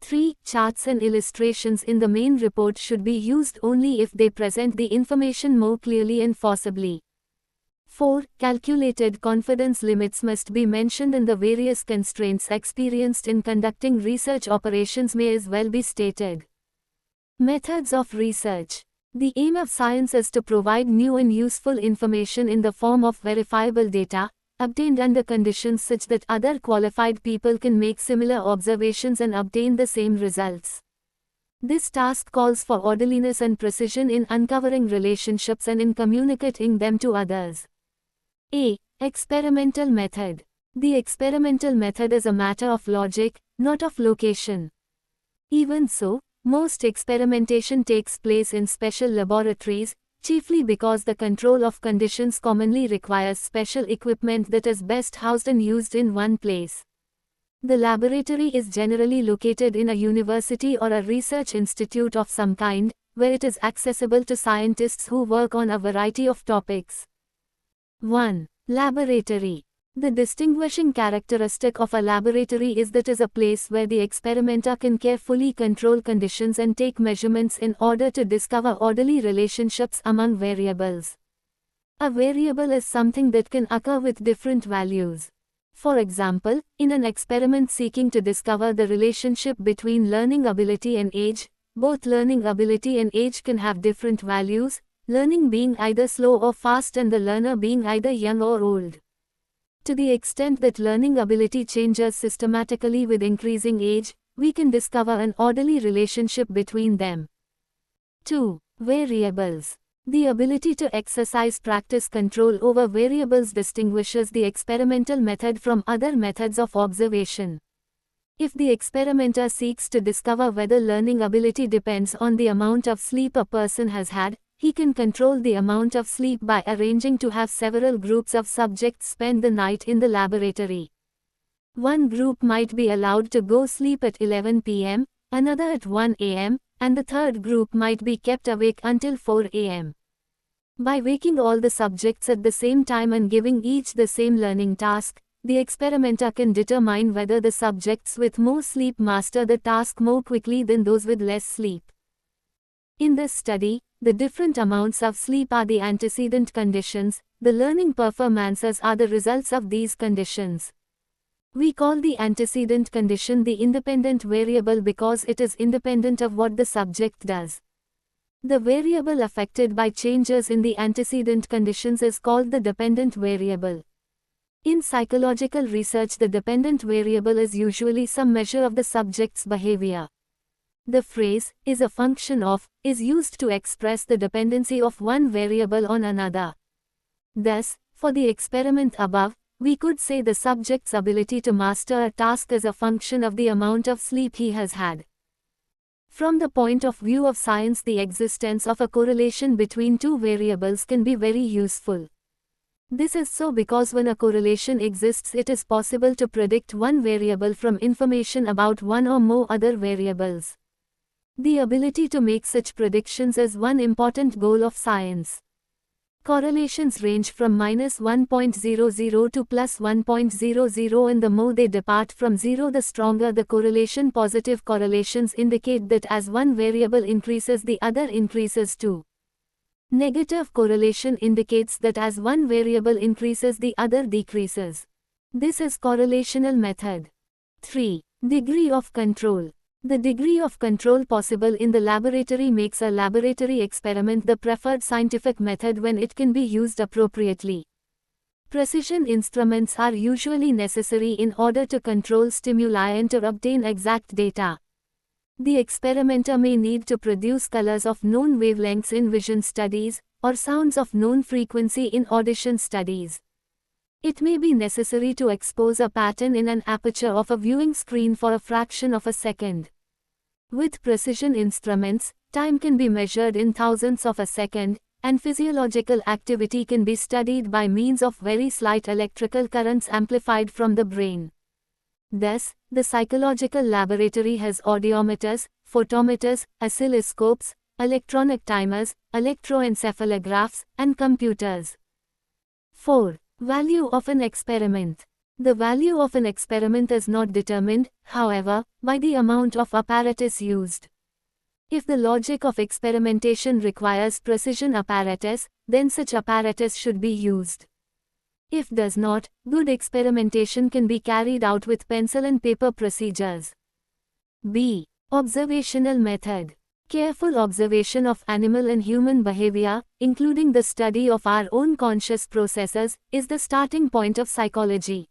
3. Charts and illustrations in the main report should be used only if they present the information more clearly and forcibly. 4. Calculated confidence limits must be mentioned, and the various constraints experienced in conducting research operations may as well be stated. Methods of research. The aim of science is to provide new and useful information in the form of verifiable data, obtained under conditions such that other qualified people can make similar observations and obtain the same results. This task calls for orderliness and precision in uncovering relationships and in communicating them to others. A. Experimental method. The experimental method is a matter of logic, not of location. Even so, most experimentation takes place in special laboratories, chiefly because the control of conditions commonly requires special equipment that is best housed and used in one place. The laboratory is generally located in a university or a research institute of some kind, where it is accessible to scientists who work on a variety of topics. 1. Laboratory. The distinguishing characteristic of a laboratory is that it is a place where the experimenter can carefully control conditions and take measurements in order to discover orderly relationships among variables. A variable is something that can occur with different values. For example, in an experiment seeking to discover the relationship between learning ability and age, both learning ability and age can have different values, learning being either slow or fast and the learner being either young or old. To the extent that learning ability changes systematically with increasing age, we can discover an orderly relationship between them. 2. Variables. The ability to exercise practice control over variables distinguishes the experimental method from other methods of observation. If the experimenter seeks to discover whether learning ability depends on the amount of sleep a person has had, he can control the amount of sleep by arranging to have several groups of subjects spend the night in the laboratory. One group might be allowed to go sleep at 11 p.m., another at 1 a.m., and the third group might be kept awake until 4 a.m. By waking all the subjects at the same time and giving each the same learning task, the experimenter can determine whether the subjects with more sleep master the task more quickly than those with less sleep. In this study, the different amounts of sleep are the antecedent conditions, the learning performances are the results of these conditions. We call the antecedent condition the independent variable because it is independent of what the subject does. The variable affected by changes in the antecedent conditions is called the dependent variable. In psychological research, the dependent variable is usually some measure of the subject's behavior. The phrase, is a function of, is used to express the dependency of one variable on another. Thus, for the experiment above, we could say the subject's ability to master a task is a function of the amount of sleep he has had. From the point of view of science, the existence of a correlation between two variables can be very useful. This is so because when a correlation exists, it is possible to predict one variable from information about one or more other variables. The ability to make such predictions is one important goal of science. Correlations range from -1.00 to +1.00, and the more they depart from zero, the stronger the correlation. Positive correlations indicate that as one variable increases, the other increases too. Negative correlation indicates that as one variable increases, the other decreases. This is correlational method. 3. Degree of control. The degree of control possible in the laboratory makes a laboratory experiment the preferred scientific method when it can be used appropriately. Precision instruments are usually necessary in order to control stimuli and to obtain exact data. The experimenter may need to produce colors of known wavelengths in vision studies, or sounds of known frequency in audition studies. It may be necessary to expose a pattern in an aperture of a viewing screen for a fraction of a second. With precision instruments, time can be measured in thousandths of a second, and physiological activity can be studied by means of very slight electrical currents amplified from the brain. Thus, the psychological laboratory has audiometers, photometers, oscilloscopes, electronic timers, electroencephalographs, and computers. 4. Value of an experiment. The value of an experiment is not determined, however, by the amount of apparatus used. If the logic of experimentation requires precision apparatus, then such apparatus should be used. If does not, good experimentation can be carried out with pencil and paper procedures. B. Observational method. Careful observation of animal and human behavior, including the study of our own conscious processes, is the starting point of psychology.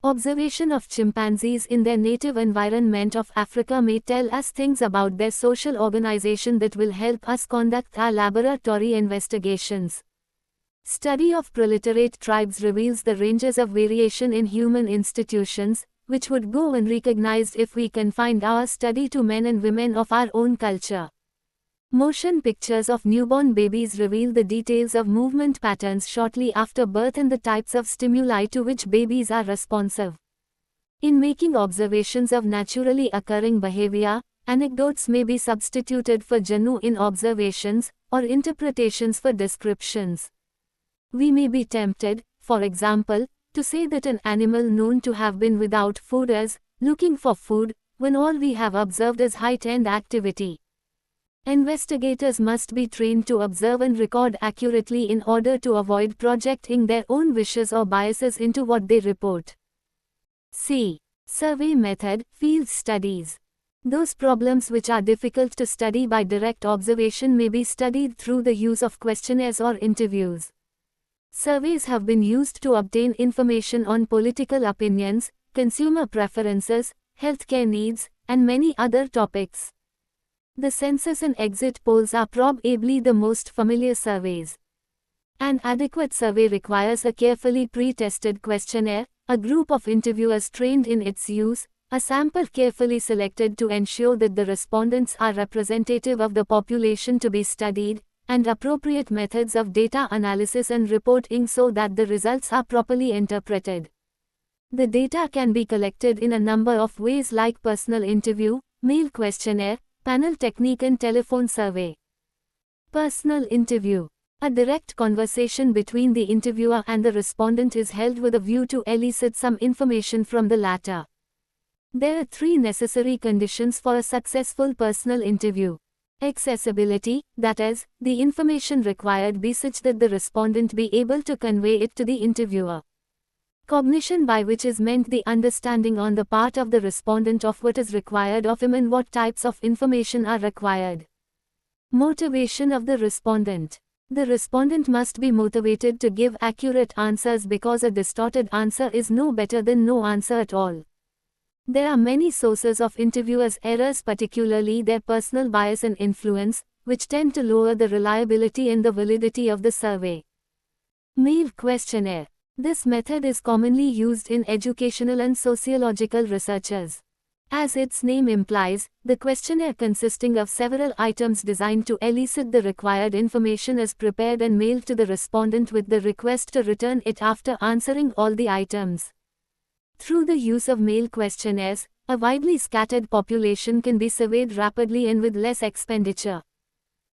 Observation of chimpanzees in their native environment of Africa may tell us things about their social organization that will help us conduct our laboratory investigations. Study of proliferate tribes reveals the ranges of variation in human institutions, which would go unrecognized if we confined our study to men and women of our own culture. Motion pictures of newborn babies reveal the details of movement patterns shortly after birth and the types of stimuli to which babies are responsive. In making observations of naturally occurring behavior, anecdotes may be substituted for genuine observations, or interpretations for descriptions. We may be tempted, for example, to say that an animal known to have been without food is looking for food, when all we have observed is heightened activity. Investigators must be trained to observe and record accurately in order to avoid projecting their own wishes or biases into what they report. C. Survey method, field studies. Those problems which are difficult to study by direct observation may be studied through the use of questionnaires or interviews. Surveys have been used to obtain information on political opinions, consumer preferences, healthcare needs, and many other topics. The census and exit polls are probably the most familiar surveys. An adequate survey requires a carefully pre-tested questionnaire, a group of interviewers trained in its use, a sample carefully selected to ensure that the respondents are representative of the population to be studied, and appropriate methods of data analysis and reporting so that the results are properly interpreted. The data can be collected in a number of ways like personal interview, mail questionnaire, panel technique and telephone survey. Personal interview. A direct conversation between the interviewer and the respondent is held with a view to elicit some information from the latter. There are 3 necessary conditions for a successful personal interview. Accessibility, that is, the information required be such that the respondent be able to convey it to the interviewer. Cognition, by which is meant the understanding on the part of the respondent of what is required of him and what types of information are required. Motivation of the respondent. The respondent must be motivated to give accurate answers because a distorted answer is no better than no answer at all. There are many sources of interviewers' errors, particularly their personal bias and influence, which tend to lower the reliability and the validity of the survey. Mail questionnaire. This method is commonly used in educational and sociological researches. As its name implies, the questionnaire consisting of several items designed to elicit the required information is prepared and mailed to the respondent with the request to return it after answering all the items. Through the use of mail questionnaires, a widely scattered population can be surveyed rapidly and with less expenditure.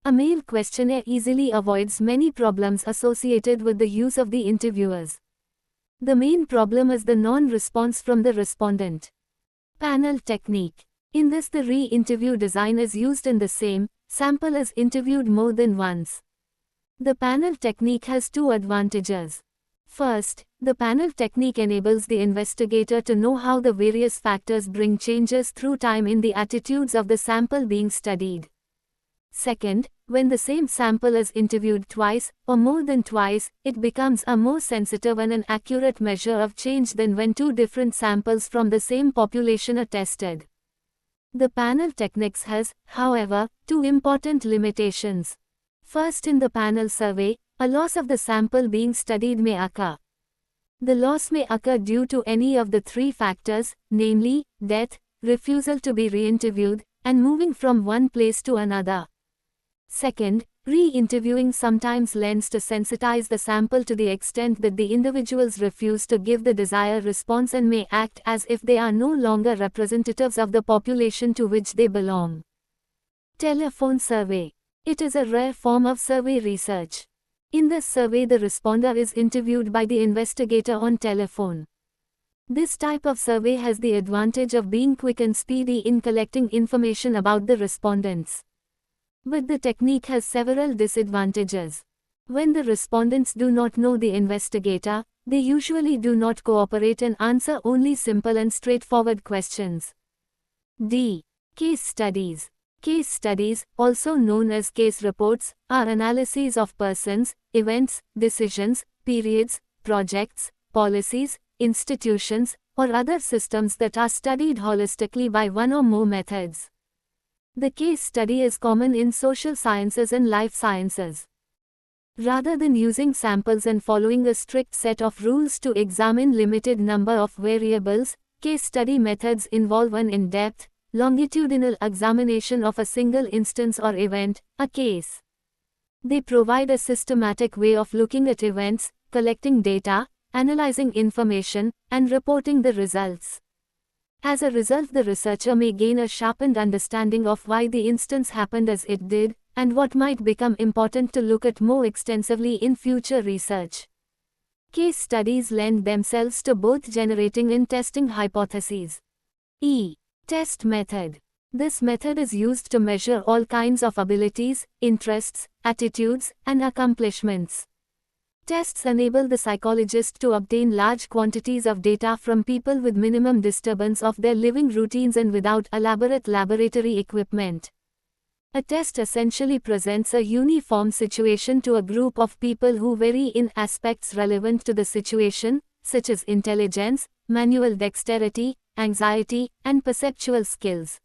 A mail questionnaire easily avoids many problems associated with the use of the interviewers. The main problem is the non-response from the respondent. Panel technique. In this, the re-interview design is used and the same sample is interviewed more than once. The panel technique has 2 advantages. First, the panel technique enables the investigator to know how the various factors bring changes through time in the attitudes of the sample being studied. Second, when the same sample is interviewed twice, or more than twice, it becomes a more sensitive and an accurate measure of change than when 2 different samples from the same population are tested. The panel techniques has, however, 2 important limitations. First, in the panel survey, a loss of the sample being studied may occur. The loss may occur due to any of the 3 factors, namely, death, refusal to be re-interviewed, and moving from one place to another. Second, re-interviewing sometimes lends to sensitize the sample to the extent that the individuals refuse to give the desired response and may act as if they are no longer representatives of the population to which they belong. Telephone survey. It is a rare form of survey research. In this survey, the responder is interviewed by the investigator on telephone. This type of survey has the advantage of being quick and speedy in collecting information about the respondents. But the technique has several disadvantages. When the respondents do not know the investigator, they usually do not cooperate and answer only simple and straightforward questions. D. Case studies. Case studies, also known as case reports, are analyses of persons, events, decisions, periods, projects, policies, institutions, or other systems that are studied holistically by one or more methods. The case study is common in social sciences and life sciences. Rather than using samples and following a strict set of rules to examine limited number of variables, case study methods involve an in-depth, longitudinal examination of a single instance or event, a case. They provide a systematic way of looking at events, collecting data, analyzing information, and reporting the results. As a result, the researcher may gain a sharpened understanding of why the instance happened as it did, and what might become important to look at more extensively in future research. Case studies lend themselves to both generating and testing hypotheses. Test method. This method is used to measure all kinds of abilities, interests, attitudes, and accomplishments. Tests enable the psychologist to obtain large quantities of data from people with minimum disturbance of their living routines and without elaborate laboratory equipment. A test essentially presents a uniform situation to a group of people who vary in aspects relevant to the situation, such as intelligence, manual dexterity, anxiety, and perceptual skills.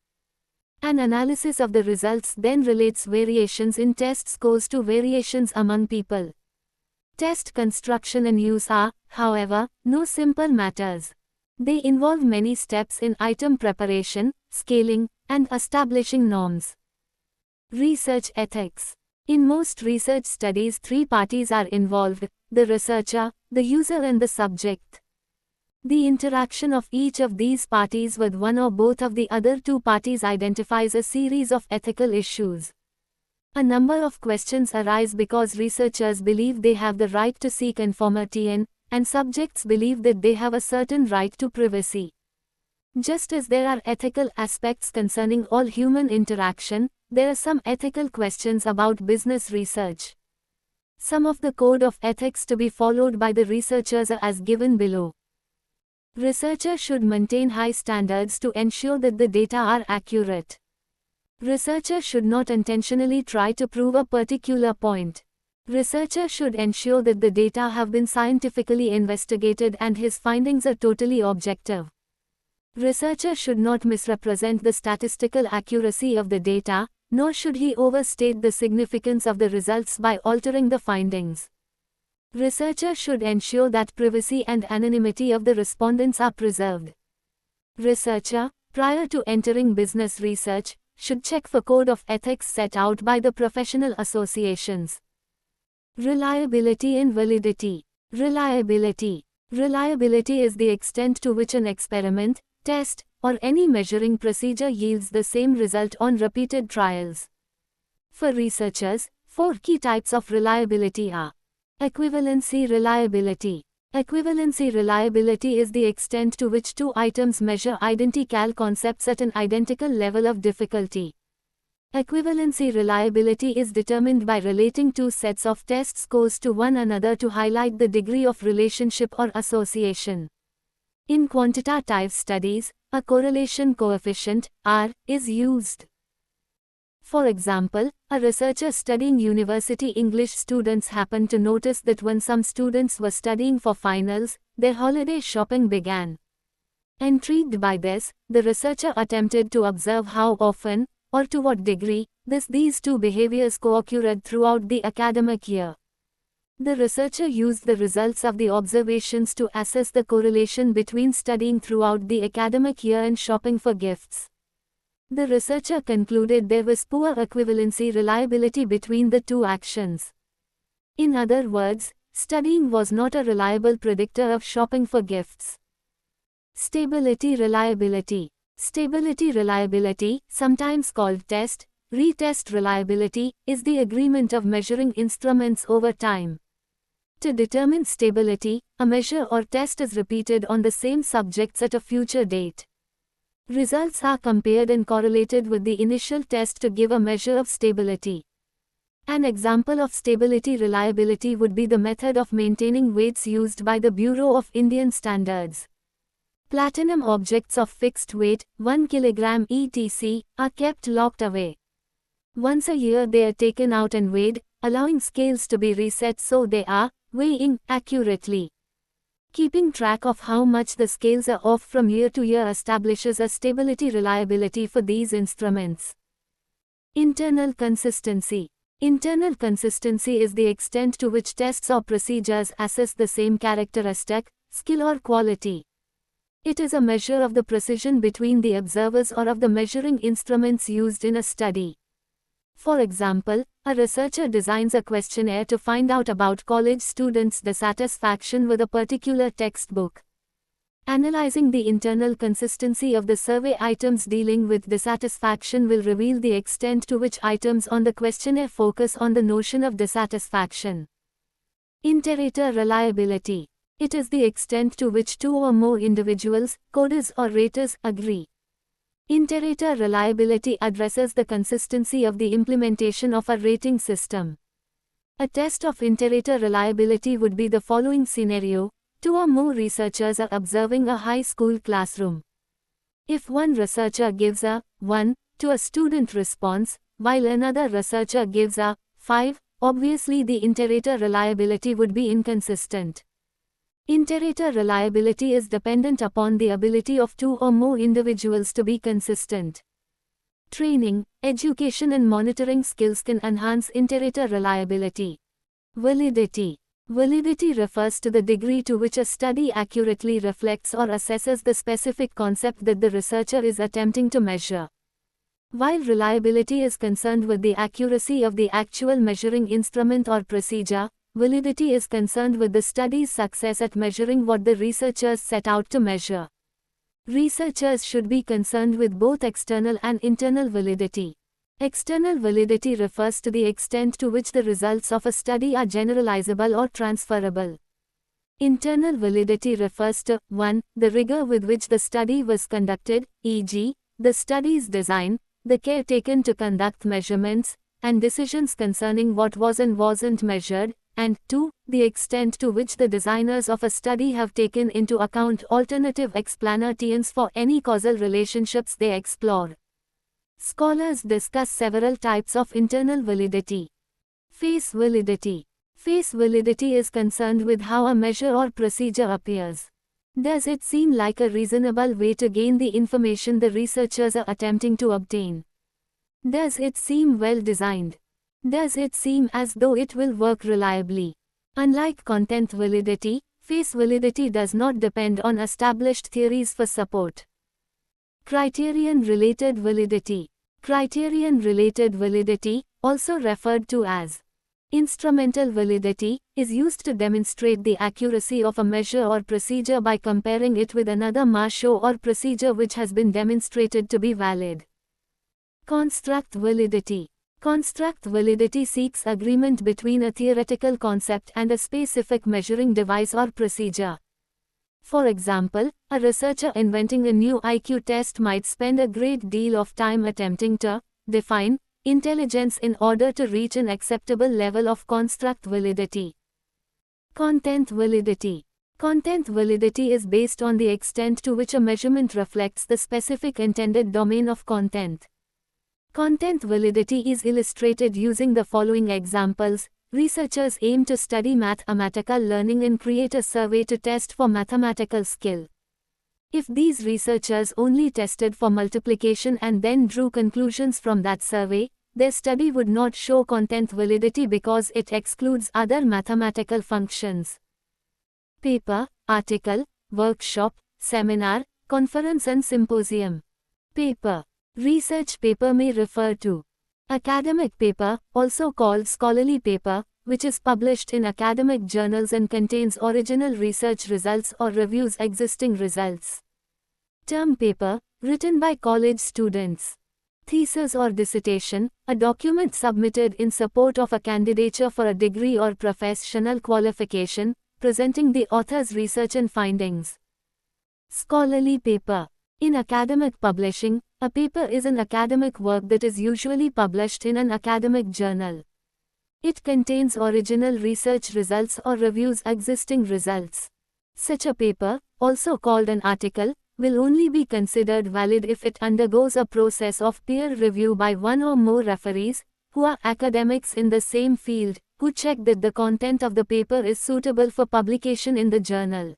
An analysis of the results then relates variations in test scores to variations among people. Test construction and use are, however, no simple matters. They involve many steps in item preparation, scaling, and establishing norms. Research ethics. In most research studies, three parties are involved: the researcher, the user, and the subject. The interaction of each of these parties with one or both of the other two parties identifies a series of ethical issues. A number of questions arise because researchers believe they have the right to seek information, and subjects believe that they have a certain right to privacy. Just as there are ethical aspects concerning all human interaction, there are some ethical questions about business research. Some of the code of ethics to be followed by the researchers are as given below. Researchers should maintain high standards to ensure that the data are accurate. Researchers should not intentionally try to prove a particular point. Researchers should ensure that the data have been scientifically investigated and his findings are totally objective. Researcher should not misrepresent the statistical accuracy of the data, nor should he overstate the significance of the results by altering the findings. Researcher should ensure that privacy and anonymity of the respondents are preserved. Researcher, prior to entering business research, should check for code of ethics set out by the professional associations. Reliability and validity. Reliability. Reliability is the extent to which an experiment, test, or any measuring procedure yields the same result on repeated trials. For researchers, four key types of reliability are: equivalency reliability. Equivalency reliability is the extent to which two items measure identical concepts at an identical level of difficulty. Equivalency reliability is determined by relating two sets of test scores to one another to highlight the degree of relationship or association. In quantitative studies, a correlation coefficient, R, is used. For example, a researcher studying university English students happened to notice that when some students were studying for finals, their holiday shopping began. Intrigued by this, the researcher attempted to observe how often, or to what degree, these two behaviors co-occurred throughout the academic year. The researcher used the results of the observations to assess the correlation between studying throughout the academic year and shopping for gifts. The researcher concluded there was poor equivalency reliability between the two actions. In other words, studying was not a reliable predictor of shopping for gifts. Stability reliability. Stability reliability, sometimes called test, retest reliability, is the agreement of measuring instruments over time. To determine stability, a measure or test is repeated on the same subjects at a future date. Results are compared and correlated with the initial test to give a measure of stability. An example of stability reliability would be the method of maintaining weights used by the Bureau of Indian Standards. Platinum objects of fixed weight, 1 kg etc., are kept locked away. Once a year they are taken out and weighed, allowing scales to be reset so they are weighing accurately. Keeping track of how much the scales are off from year to year establishes a stability reliability for these instruments. Internal consistency. Internal consistency is the extent to which tests or procedures assess the same characteristic, skill or quality. It is a measure of the precision between the observers or of the measuring instruments used in a study. For example, a researcher designs a questionnaire to find out about college students' dissatisfaction with a particular textbook. Analyzing the internal consistency of the survey items dealing with dissatisfaction will reveal the extent to which items on the questionnaire focus on the notion of dissatisfaction. Inter-rater reliability. It is the extent to which two or more individuals, coders or raters, agree. Inter-rater reliability addresses the consistency of the implementation of a rating system. A test of inter-rater reliability would be the following scenario. Two or more researchers are observing a high school classroom. If one researcher gives a 1 to a student response, while another researcher gives a 5, obviously the inter-rater reliability would be inconsistent. Inter-rater reliability is dependent upon the ability of two or more individuals to be consistent. Training, education and monitoring skills can enhance inter-rater reliability. Validity. Validity refers to the degree to which a study accurately reflects or assesses the specific concept that the researcher is attempting to measure. While reliability is concerned with the accuracy of the actual measuring instrument or procedure, validity is concerned with the study's success at measuring what the researchers set out to measure. Researchers should be concerned with both external and internal validity. External validity refers to the extent to which the results of a study are generalizable or transferable. Internal validity refers to 1. The rigor with which the study was conducted, e.g., the study's design, the care taken to conduct measurements, and decisions concerning what was and wasn't measured, and 2. The extent to which the designers of a study have taken into account alternative explanations for any causal relationships they explore. Scholars discuss several types of internal validity. Face validity. Face validity is concerned with how a measure or procedure appears. Does it seem like a reasonable way to gain the information the researchers are attempting to obtain? Does it seem well designed? Does it seem as though it will work reliably? Unlike content validity, face validity does not depend on established theories for support. Criterion-related validity. Criterion-related validity, also referred to as instrumental validity, is used to demonstrate the accuracy of a measure or procedure by comparing it with another measure or procedure which has been demonstrated to be valid. Construct validity. Construct validity seeks agreement between a theoretical concept and a specific measuring device or procedure. For example, a researcher inventing a new IQ test might spend a great deal of time attempting to define intelligence in order to reach an acceptable level of construct validity. Content validity. Content validity is based on the extent to which a measurement reflects the specific intended domain of content. Content validity is illustrated using the following examples. Researchers aim to study mathematical learning and create a survey to test for mathematical skill. If these researchers only tested for multiplication and then drew conclusions from that survey, their study would not show content validity because it excludes other mathematical functions. Paper, article, workshop, seminar, conference and symposium. Paper. Research paper may refer to academic paper, also called scholarly paper, which is published in academic journals and contains original research results or reviews existing results. Term paper, written by college students. Thesis or dissertation, a document submitted in support of a candidature for a degree or professional qualification, presenting the author's research and findings. Scholarly paper. In academic publishing, a paper is an academic work that is usually published in an academic journal. It contains original research results or reviews existing results. Such a paper, also called an article, will only be considered valid if it undergoes a process of peer review by one or more referees, who are academics in the same field, who check that the content of the paper is suitable for publication in the journal.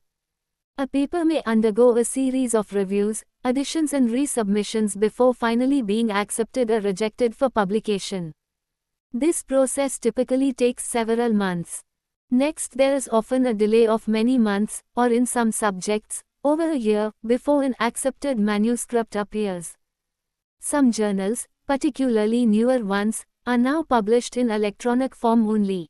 A paper may undergo a series of reviews, additions and resubmissions before finally being accepted or rejected for publication. This process typically takes several months. Next, there is often a delay of many months, or in some subjects, over a year, before an accepted manuscript appears. Some journals, particularly newer ones, are now published in electronic form only.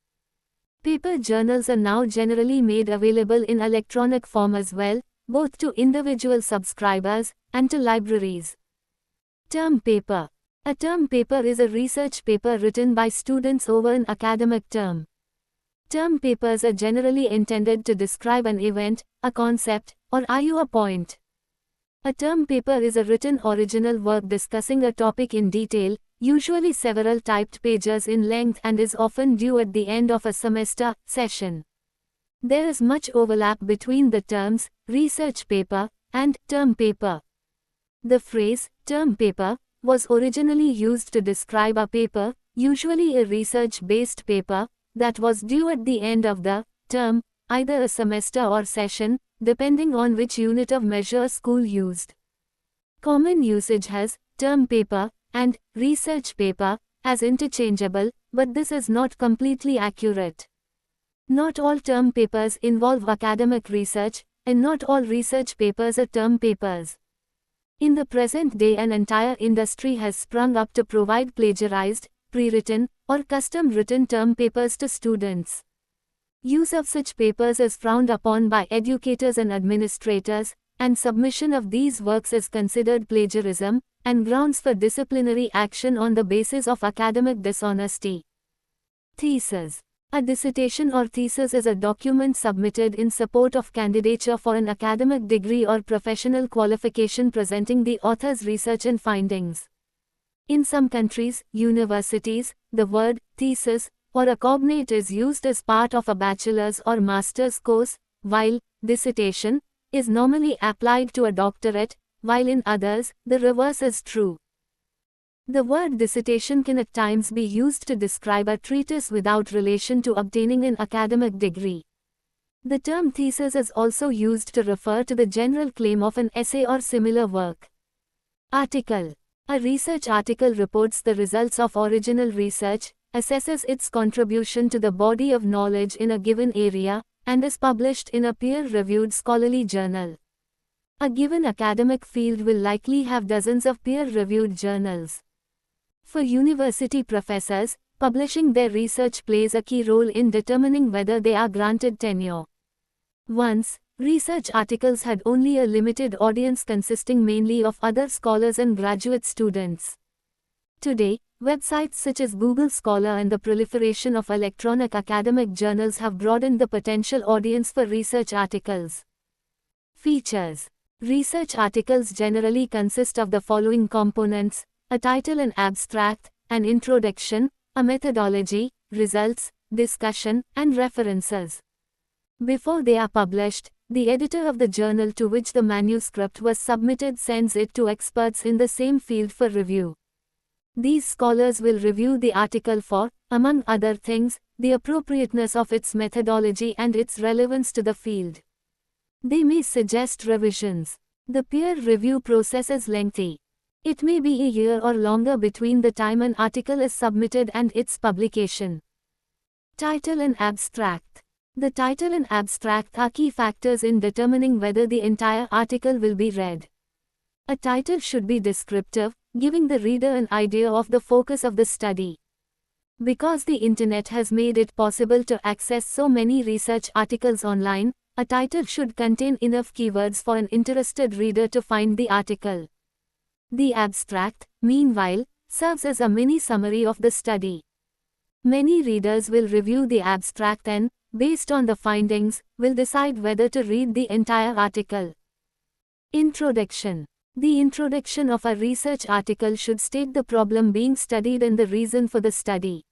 Paper journals are now generally made available in electronic form as well, both to individual subscribers and to libraries. Term paper. A term paper is a research paper written by students over an academic term. Term papers are generally intended to describe an event, a concept, or argue a point. A term paper is a written original work discussing a topic in detail, usually several typed pages in length, and is often due at the end of a semester session. There is much overlap between the terms research paper and term paper. The phrase term paper was originally used to describe a paper, usually a research-based paper, that was due at the end of the term, either a semester or session, depending on which unit of measure school used. Common usage has term paper and research paper as interchangeable, but this is not completely accurate. Not all term papers involve academic research, and not all research papers are term papers. In the present day, an entire industry has sprung up to provide plagiarized, pre-written, or custom-written term papers to students. Use of such papers is frowned upon by educators and administrators, and submission of these works is considered plagiarism, and grounds for disciplinary action on the basis of academic dishonesty. Thesis. A dissertation or thesis is a document submitted in support of candidature for an academic degree or professional qualification presenting the author's research and findings. In some countries, universities, the word thesis or a cognate is used as part of a bachelor's or master's course, while dissertation is normally applied to a doctorate, while in others, the reverse is true. The word dissertation can at times be used to describe a treatise without relation to obtaining an academic degree. The term thesis is also used to refer to the general claim of an essay or similar work. Article. A research article reports the results of original research, assesses its contribution to the body of knowledge in a given area, and is published in a peer-reviewed scholarly journal. A given academic field will likely have dozens of peer-reviewed journals. For university professors, publishing their research plays a key role in determining whether they are granted tenure. Once, research articles had only a limited audience consisting mainly of other scholars and graduate students. Today, websites such as Google Scholar and the proliferation of electronic academic journals have broadened the potential audience for research articles. Features. Research articles generally consist of the following components: a title and abstract, an introduction, a methodology, results, discussion, and references. Before they are published, the editor of the journal to which the manuscript was submitted sends it to experts in the same field for review. These scholars will review the article for, among other things, the appropriateness of its methodology and its relevance to the field. They may suggest revisions. The peer review process is lengthy. It may be a year or longer between the time an article is submitted and its publication. Title and abstract. The title and abstract are key factors in determining whether the entire article will be read. A title should be descriptive, giving the reader an idea of the focus of the study. Because the internet has made it possible to access so many research articles online, a title should contain enough keywords for an interested reader to find the article. The abstract, meanwhile, serves as a mini summary of the study. Many readers will review the abstract and, based on the findings, will decide whether to read the entire article. Introduction. The introduction of a research article should state the problem being studied and the reason for the study.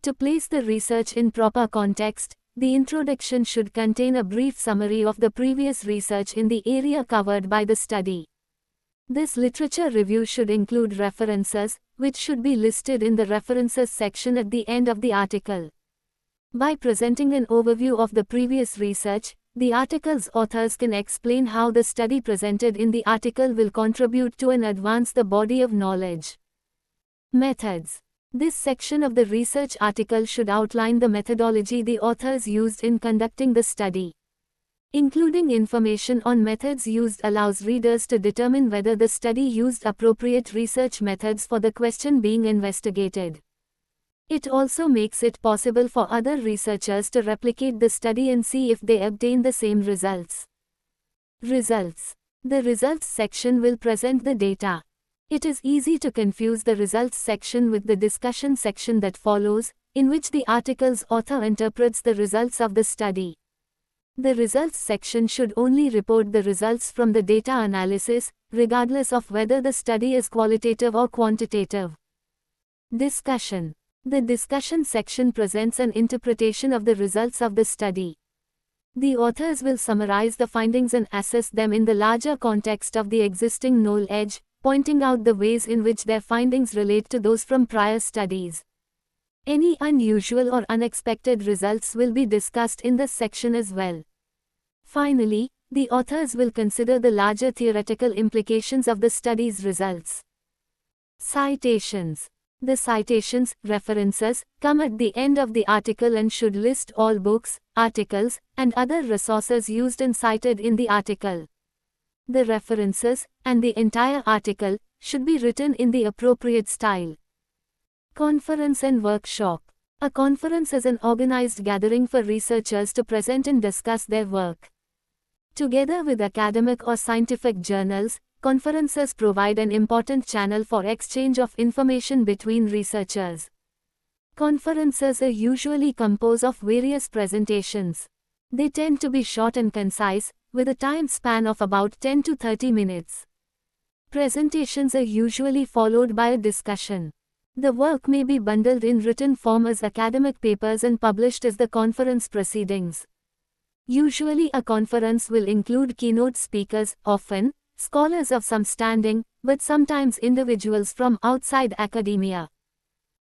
To place the research in proper context, the introduction should contain a brief summary of the previous research in the area covered by the study. This literature review should include references, which should be listed in the references section at the end of the article. By presenting an overview of the previous research, the article's authors can explain how the study presented in the article will contribute to and advance the body of knowledge. Methods. This section of the research article should outline the methodology the authors used in conducting the study. Including information on methods used allows readers to determine whether the study used appropriate research methods for the question being investigated. It also makes it possible for other researchers to replicate the study and see if they obtain the same results. Results. The results section will present the data. It is easy to confuse the results section with the discussion section that follows, in which the article's author interprets the results of the study. The results section should only report the results from the data analysis, regardless of whether the study is qualitative or quantitative. Discussion. The discussion section presents an interpretation of the results of the study. The authors will summarize the findings and assess them in the larger context of the existing knowledge, pointing out the ways in which their findings relate to those from prior studies. Any unusual or unexpected results will be discussed in this section as well. Finally, the authors will consider the larger theoretical implications of the study's results. Citations. The citations, references, come at the end of the article and should list all books, articles, and other resources used and cited in the article. The references, and the entire article, should be written in the appropriate style. Conference and workshop. A conference is an organized gathering for researchers to present and discuss their work. Together with academic or scientific journals, conferences provide an important channel for exchange of information between researchers. Conferences are usually composed of various presentations. They tend to be short and concise, with a time span of about 10 to 30 minutes. Presentations are usually followed by a discussion. The work may be bundled in written form as academic papers and published as the conference proceedings. Usually a conference will include keynote speakers, often scholars of some standing, but sometimes individuals from outside academia.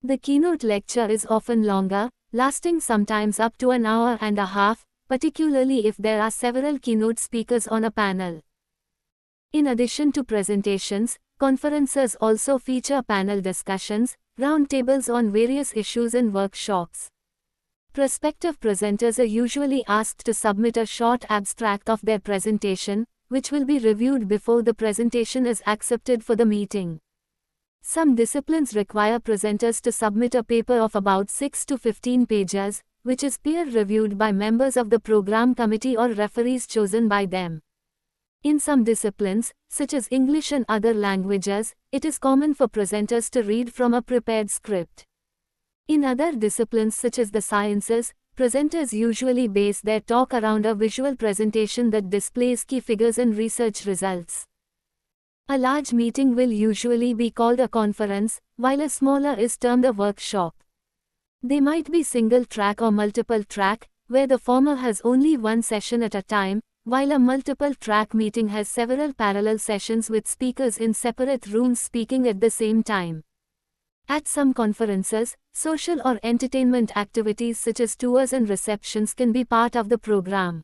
The keynote lecture is often longer, lasting sometimes up to an hour and a half, particularly if there are several keynote speakers on a panel. In addition to presentations, conferences also feature panel discussions, roundtables on various issues and workshops. Prospective presenters are usually asked to submit a short abstract of their presentation, which will be reviewed before the presentation is accepted for the meeting. Some disciplines require presenters to submit a paper of about 6 to 15 pages, which is peer-reviewed by members of the program committee or referees chosen by them. In some disciplines, such as English and other languages, it is common for presenters to read from a prepared script. In other disciplines such as the sciences, presenters usually base their talk around a visual presentation that displays key figures and research results. A large meeting will usually be called a conference, while a smaller is termed a workshop. They might be single-track or multiple-track, where the former has only one session at a time, while a multiple-track meeting has several parallel sessions with speakers in separate rooms speaking at the same time. At some conferences, social or entertainment activities such as tours and receptions can be part of the program.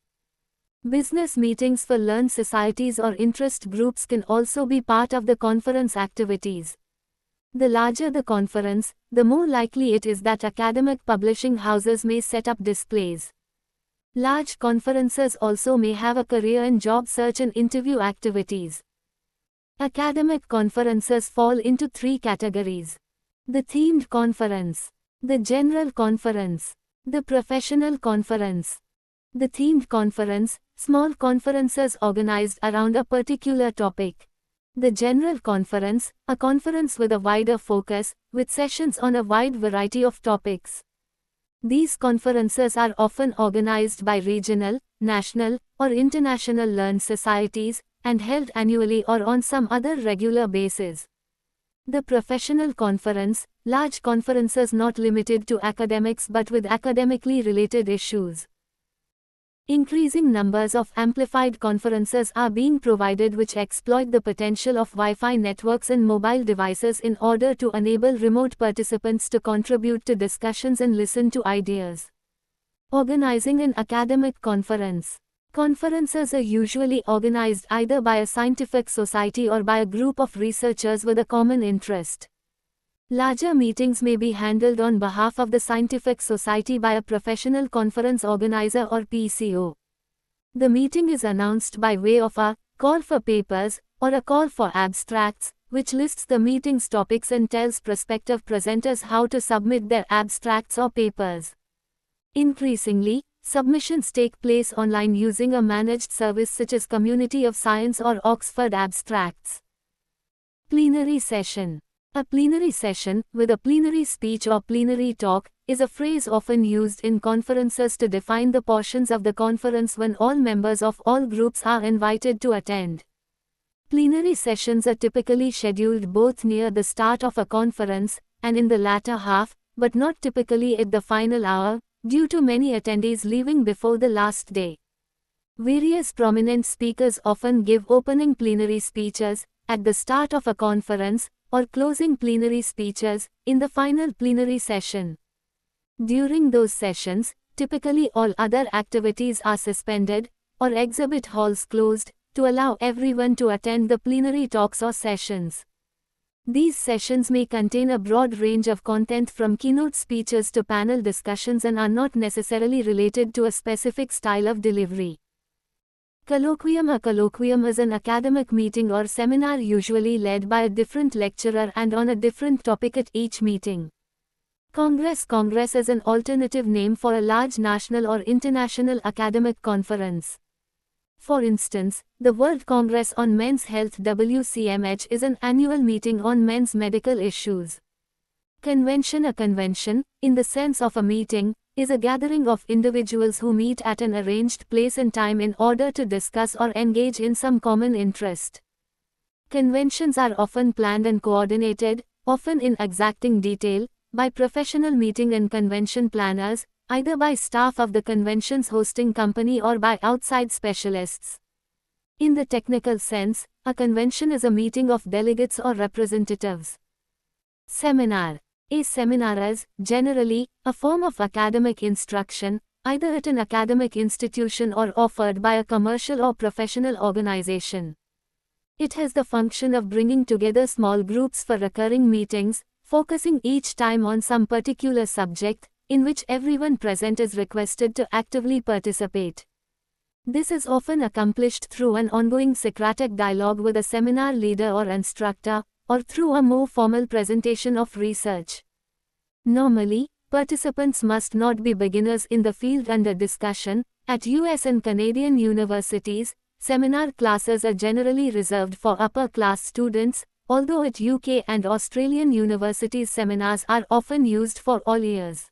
Business meetings for learned societies or interest groups can also be part of the conference activities. The larger the conference, the more likely it is that academic publishing houses may set up displays. Large conferences also may have a career and job search and interview activities. Academic conferences fall into three categories: the themed conference, the general conference, the professional conference. The themed conference, small conferences organized around a particular topic. The general conference, a conference with a wider focus, with sessions on a wide variety of topics. These conferences are often organized by regional, national, or international learned societies, and held annually or on some other regular basis. The professional conference, large conferences not limited to academics but with academically related issues. Increasing numbers of amplified conferences are being provided which exploit the potential of Wi-Fi networks and mobile devices in order to enable remote participants to contribute to discussions and listen to ideas. Organizing an academic conference. Conferences are usually organized either by a scientific society or by a group of researchers with a common interest. Larger meetings may be handled on behalf of the scientific society by a professional conference organizer or PCO. The meeting is announced by way of a call for papers or a call for abstracts, which lists the meeting's topics and tells prospective presenters how to submit their abstracts or papers. Increasingly, submissions take place online using a managed service such as Community of Science or Oxford Abstracts. Plenary session. A plenary session, with a plenary speech or plenary talk, is a phrase often used in conferences to define the portions of the conference when all members of all groups are invited to attend. Plenary sessions are typically scheduled both near the start of a conference and in the latter half, but not typically at the final hour, due to many attendees leaving before the last day. Various prominent speakers often give opening plenary speeches at the start of a conference, or closing plenary speeches in the final plenary session. During those sessions, typically all other activities are suspended, or exhibit halls closed, to allow everyone to attend the plenary talks or sessions. These sessions may contain a broad range of content from keynote speeches to panel discussions and are not necessarily related to a specific style of delivery. Colloquium. A colloquium is an academic meeting or seminar usually led by a different lecturer and on a different topic at each meeting. Congress. Congress is an alternative name for a large national or international academic conference. For instance, the World Congress on Men's Health (WCMH) is an annual meeting on men's medical issues. Convention. A convention, in the sense of a meeting, is a gathering of individuals who meet at an arranged place and time in order to discuss or engage in some common interest. Conventions are often planned and coordinated, often in exacting detail, by professional meeting and convention planners, either by staff of the convention's hosting company or by outside specialists. In the technical sense, a convention is a meeting of delegates or representatives. Seminar. A seminar is, generally, a form of academic instruction, either at an academic institution or offered by a commercial or professional organization. It has the function of bringing together small groups for recurring meetings, focusing each time on some particular subject, in which everyone present is requested to actively participate. This is often accomplished through an ongoing Socratic dialogue with a seminar leader or instructor, or through a more formal presentation of research. Normally, participants must not be beginners in the field under discussion. At US and Canadian universities, seminar classes are generally reserved for upper-class students, although at UK and Australian universities seminars are often used for all years.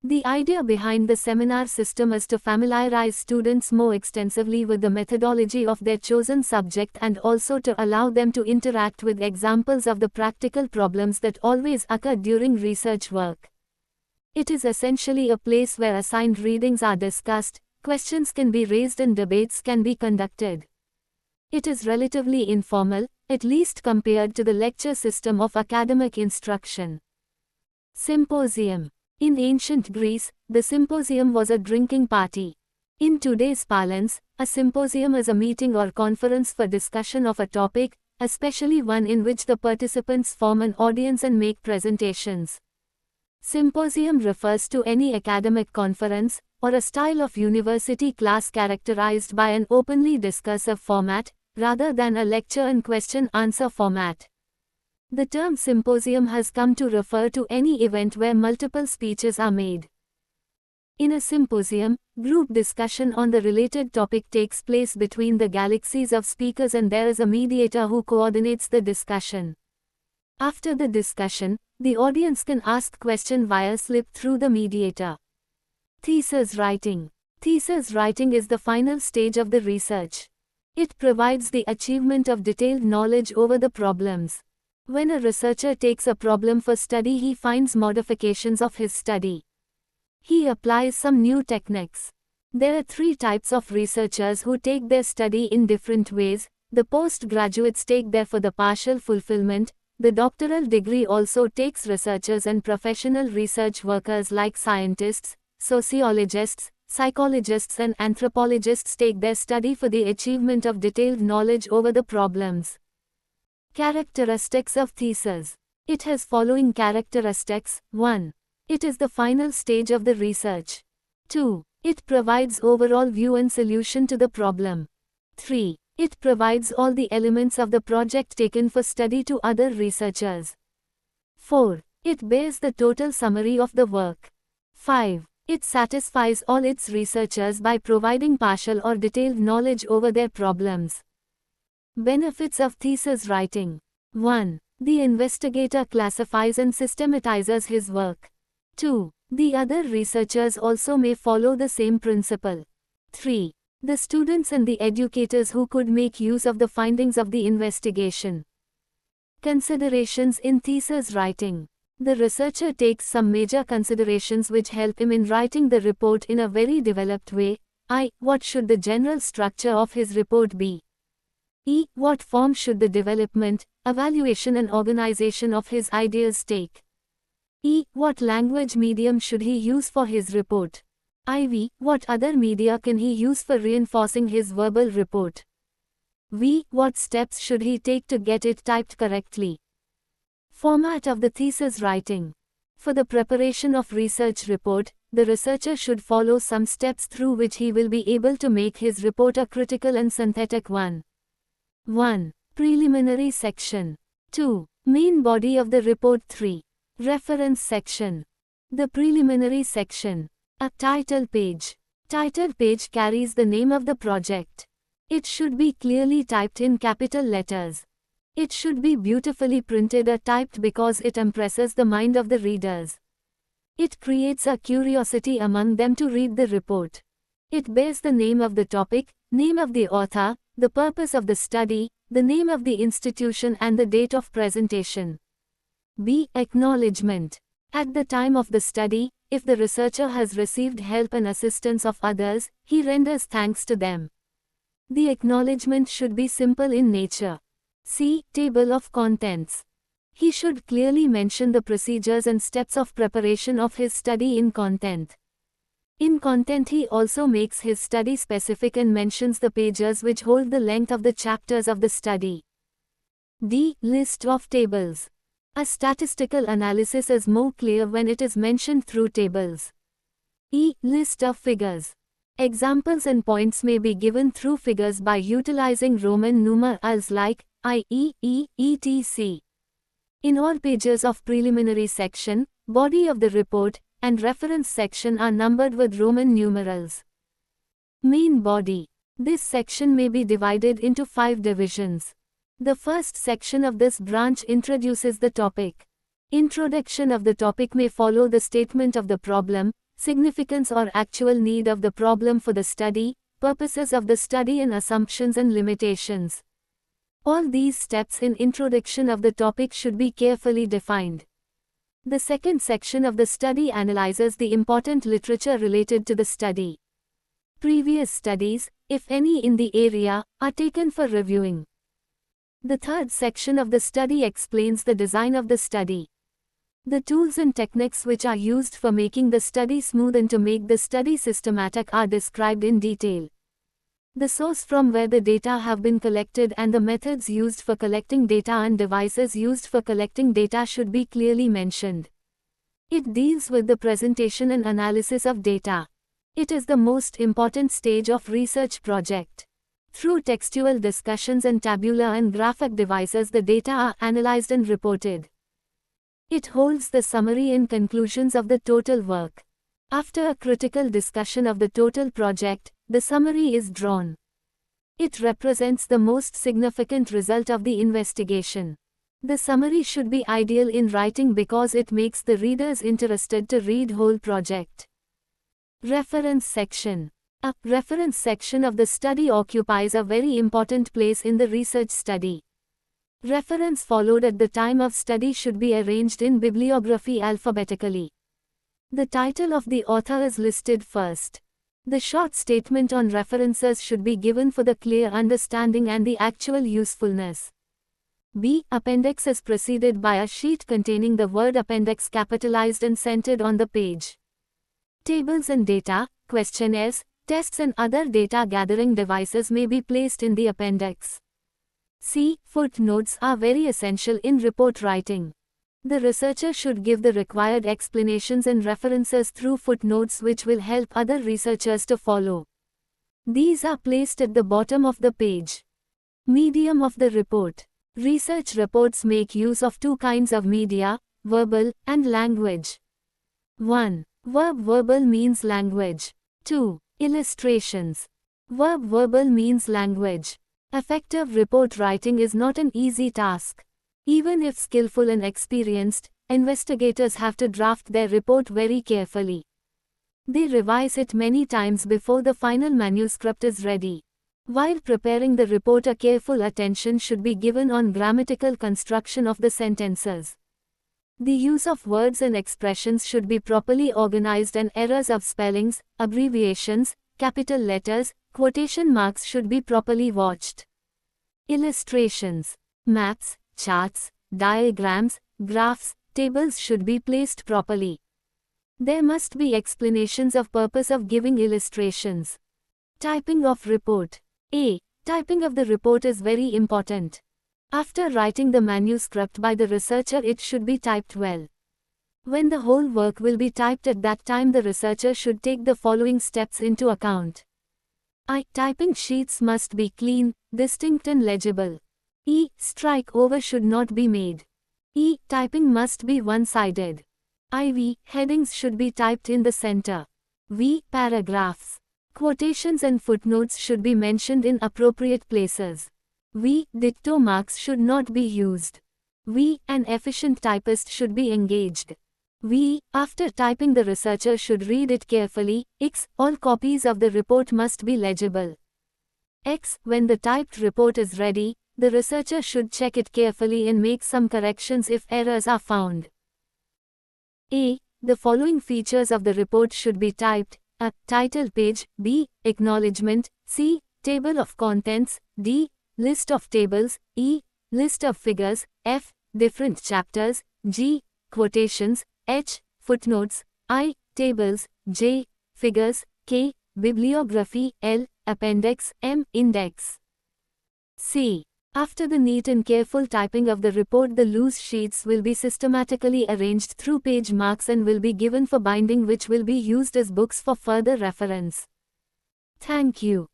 The idea behind the seminar system is to familiarize students more extensively with the methodology of their chosen subject and also to allow them to interact with examples of the practical problems that always occur during research work. It is essentially a place where assigned readings are discussed, questions can be raised and debates can be conducted. It is relatively informal, at least compared to the lecture system of academic instruction. Symposium. In ancient Greece, the symposium was a drinking party. In today's parlance, a symposium is a meeting or conference for discussion of a topic, especially one in which the participants form an audience and make presentations. Symposium refers to any academic conference, or a style of university class characterized by an openly discursive format, rather than a lecture and question-answer format. The term symposium has come to refer to any event where multiple speeches are made. In a symposium, group discussion on the related topic takes place between the galaxies of speakers and there is a mediator who coordinates the discussion. After the discussion, the audience can ask questions via slip through the mediator. Thesis writing. Thesis writing is the final stage of the research. It provides the achievement of detailed knowledge over the problems. When a researcher takes a problem for study, he finds modifications of his study. He applies some new techniques. There are three types of researchers who take their study in different ways. The postgraduates take there for the partial fulfillment. The doctoral degree also takes researchers and professional research workers like scientists, sociologists, psychologists and anthropologists take their study for the achievement of detailed knowledge over the problems. Characteristics of thesis. It has following characteristics. 1. It is the final stage of the research. 2. It provides overall view and solution to the problem. 3. It provides all the elements of the project taken for study to other researchers. 4. It bears the total summary of the work. 5. It satisfies all its researchers by providing partial or detailed knowledge over their problems. Benefits of thesis writing. 1. The investigator classifies and systematizes his work. 2. The other researchers also may follow the same principle. 3. The students and the educators who could make use of the findings of the investigation. Considerations in thesis writing. The researcher takes some major considerations which help him in writing the report in a very developed way. I. What should the general structure of his report be? E. What form should the development, evaluation and organization of his ideas take? E. What language medium should he use for his report? IV. What other media can he use for reinforcing his verbal report? V. What steps should he take to get it typed correctly? Format of the thesis writing. For the preparation of research report, the researcher should follow some steps through which he will be able to make his report a critical and synthetic one. 1. Preliminary section. 2. Main body of the report. 3. Reference section. The preliminary section. A title page. Title page carries the name of the project. It should be clearly typed in capital letters. It should be beautifully printed or typed because it impresses the mind of the readers. It creates a curiosity among them to read the report. It bears the name of the topic, name of the author, the purpose of the study, the name of the institution and the date of presentation. B. Acknowledgement. At the time of the study, if the researcher has received help and assistance of others, he renders thanks to them. The acknowledgement should be simple in nature. C. Table of contents. He should clearly mention the procedures and steps of preparation of his study in content. In content he also makes his study specific and mentions the pages which hold the length of the chapters of the study. D. List of tables. A statistical analysis is more clear when it is mentioned through tables. E. List of figures. Examples and points may be given through figures by utilizing Roman numerals like I, E, E, etc. In all pages of preliminary section, body of the report, and reference section are numbered with Roman numerals. Main body. This section may be divided into 5 divisions. The first section of this branch introduces the topic. Introduction of the topic may follow the statement of the problem, significance or actual need of the problem for the study, purposes of the study and assumptions and limitations. All these steps in introduction of the topic should be carefully defined. The second section of the study analyzes the important literature related to the study. Previous studies, if any in the area, are taken for reviewing. The third section of the study explains the design of the study. The tools and techniques which are used for making the study smooth and to make the study systematic are described in detail. The source from where the data have been collected and the methods used for collecting data and devices used for collecting data should be clearly mentioned. It deals with the presentation and analysis of data. It is the most important stage of research project. Through textual discussions and tabular and graphic devices the data are analyzed and reported. It holds the summary and conclusions of the total work. After a critical discussion of the total project, the summary is drawn. It represents the most significant result of the investigation. The summary should be ideal in writing because it makes the readers interested to read whole project. Reference section. A reference section of the study occupies a very important place in the research study. Reference followed at the time of study should be arranged in bibliography alphabetically. The title of the author is listed first. The short statement on references should be given for the clear understanding and the actual usefulness. B. Appendix is preceded by a sheet containing the word appendix capitalized and centered on the page. Tables and data, questionnaires, tests and other data gathering devices may be placed in the appendix. C. Footnotes are very essential in report writing. The researcher should give the required explanations and references through footnotes which will help other researchers to follow. These are placed at the bottom of the page. Medium of the report. Research reports make use of two kinds of media, verbal and language. 1. Verbal means language. 2. Illustrations. Verbal means language. Effective report writing is not an easy task. Even if skillful and experienced, investigators have to draft their report very carefully. They revise it many times before the final manuscript is ready. While preparing the report, a careful attention should be given on grammatical construction of the sentences. The use of words and expressions should be properly organized and errors of spellings, abbreviations, capital letters, quotation marks should be properly watched. Illustrations. Maps, charts, diagrams, graphs, tables should be placed properly. There must be explanations of purpose of giving illustrations. Typing of report. A. Typing of the report is very important. After writing the manuscript by the researcher, it should be typed well. When the whole work will be typed, at that time the researcher should take the following steps into account. I. Typing sheets must be clean, distinct and legible. E. Strike over should not be made. E. Typing must be one-sided. IV. Headings should be typed in the center. V. Paragraphs. Quotations and footnotes should be mentioned in appropriate places. V. Dicto marks should not be used. V. An efficient typist should be engaged. V. After typing, the researcher should read it carefully. X. All copies of the report must be legible. X. When the typed report is ready, the researcher should check it carefully and make some corrections if errors are found. A. The following features of the report should be typed. A. Title page. B. Acknowledgement. C. Table of contents. D. List of tables. E. List of figures. F. Different chapters. G. Quotations. H. Footnotes. I. Tables. J. Figures. K. Bibliography. L. Appendix. M. Index. C. After the neat and careful typing of the report, the loose sheets will be systematically arranged through page marks and will be given for binding, which will be used as books for further reference. Thank you.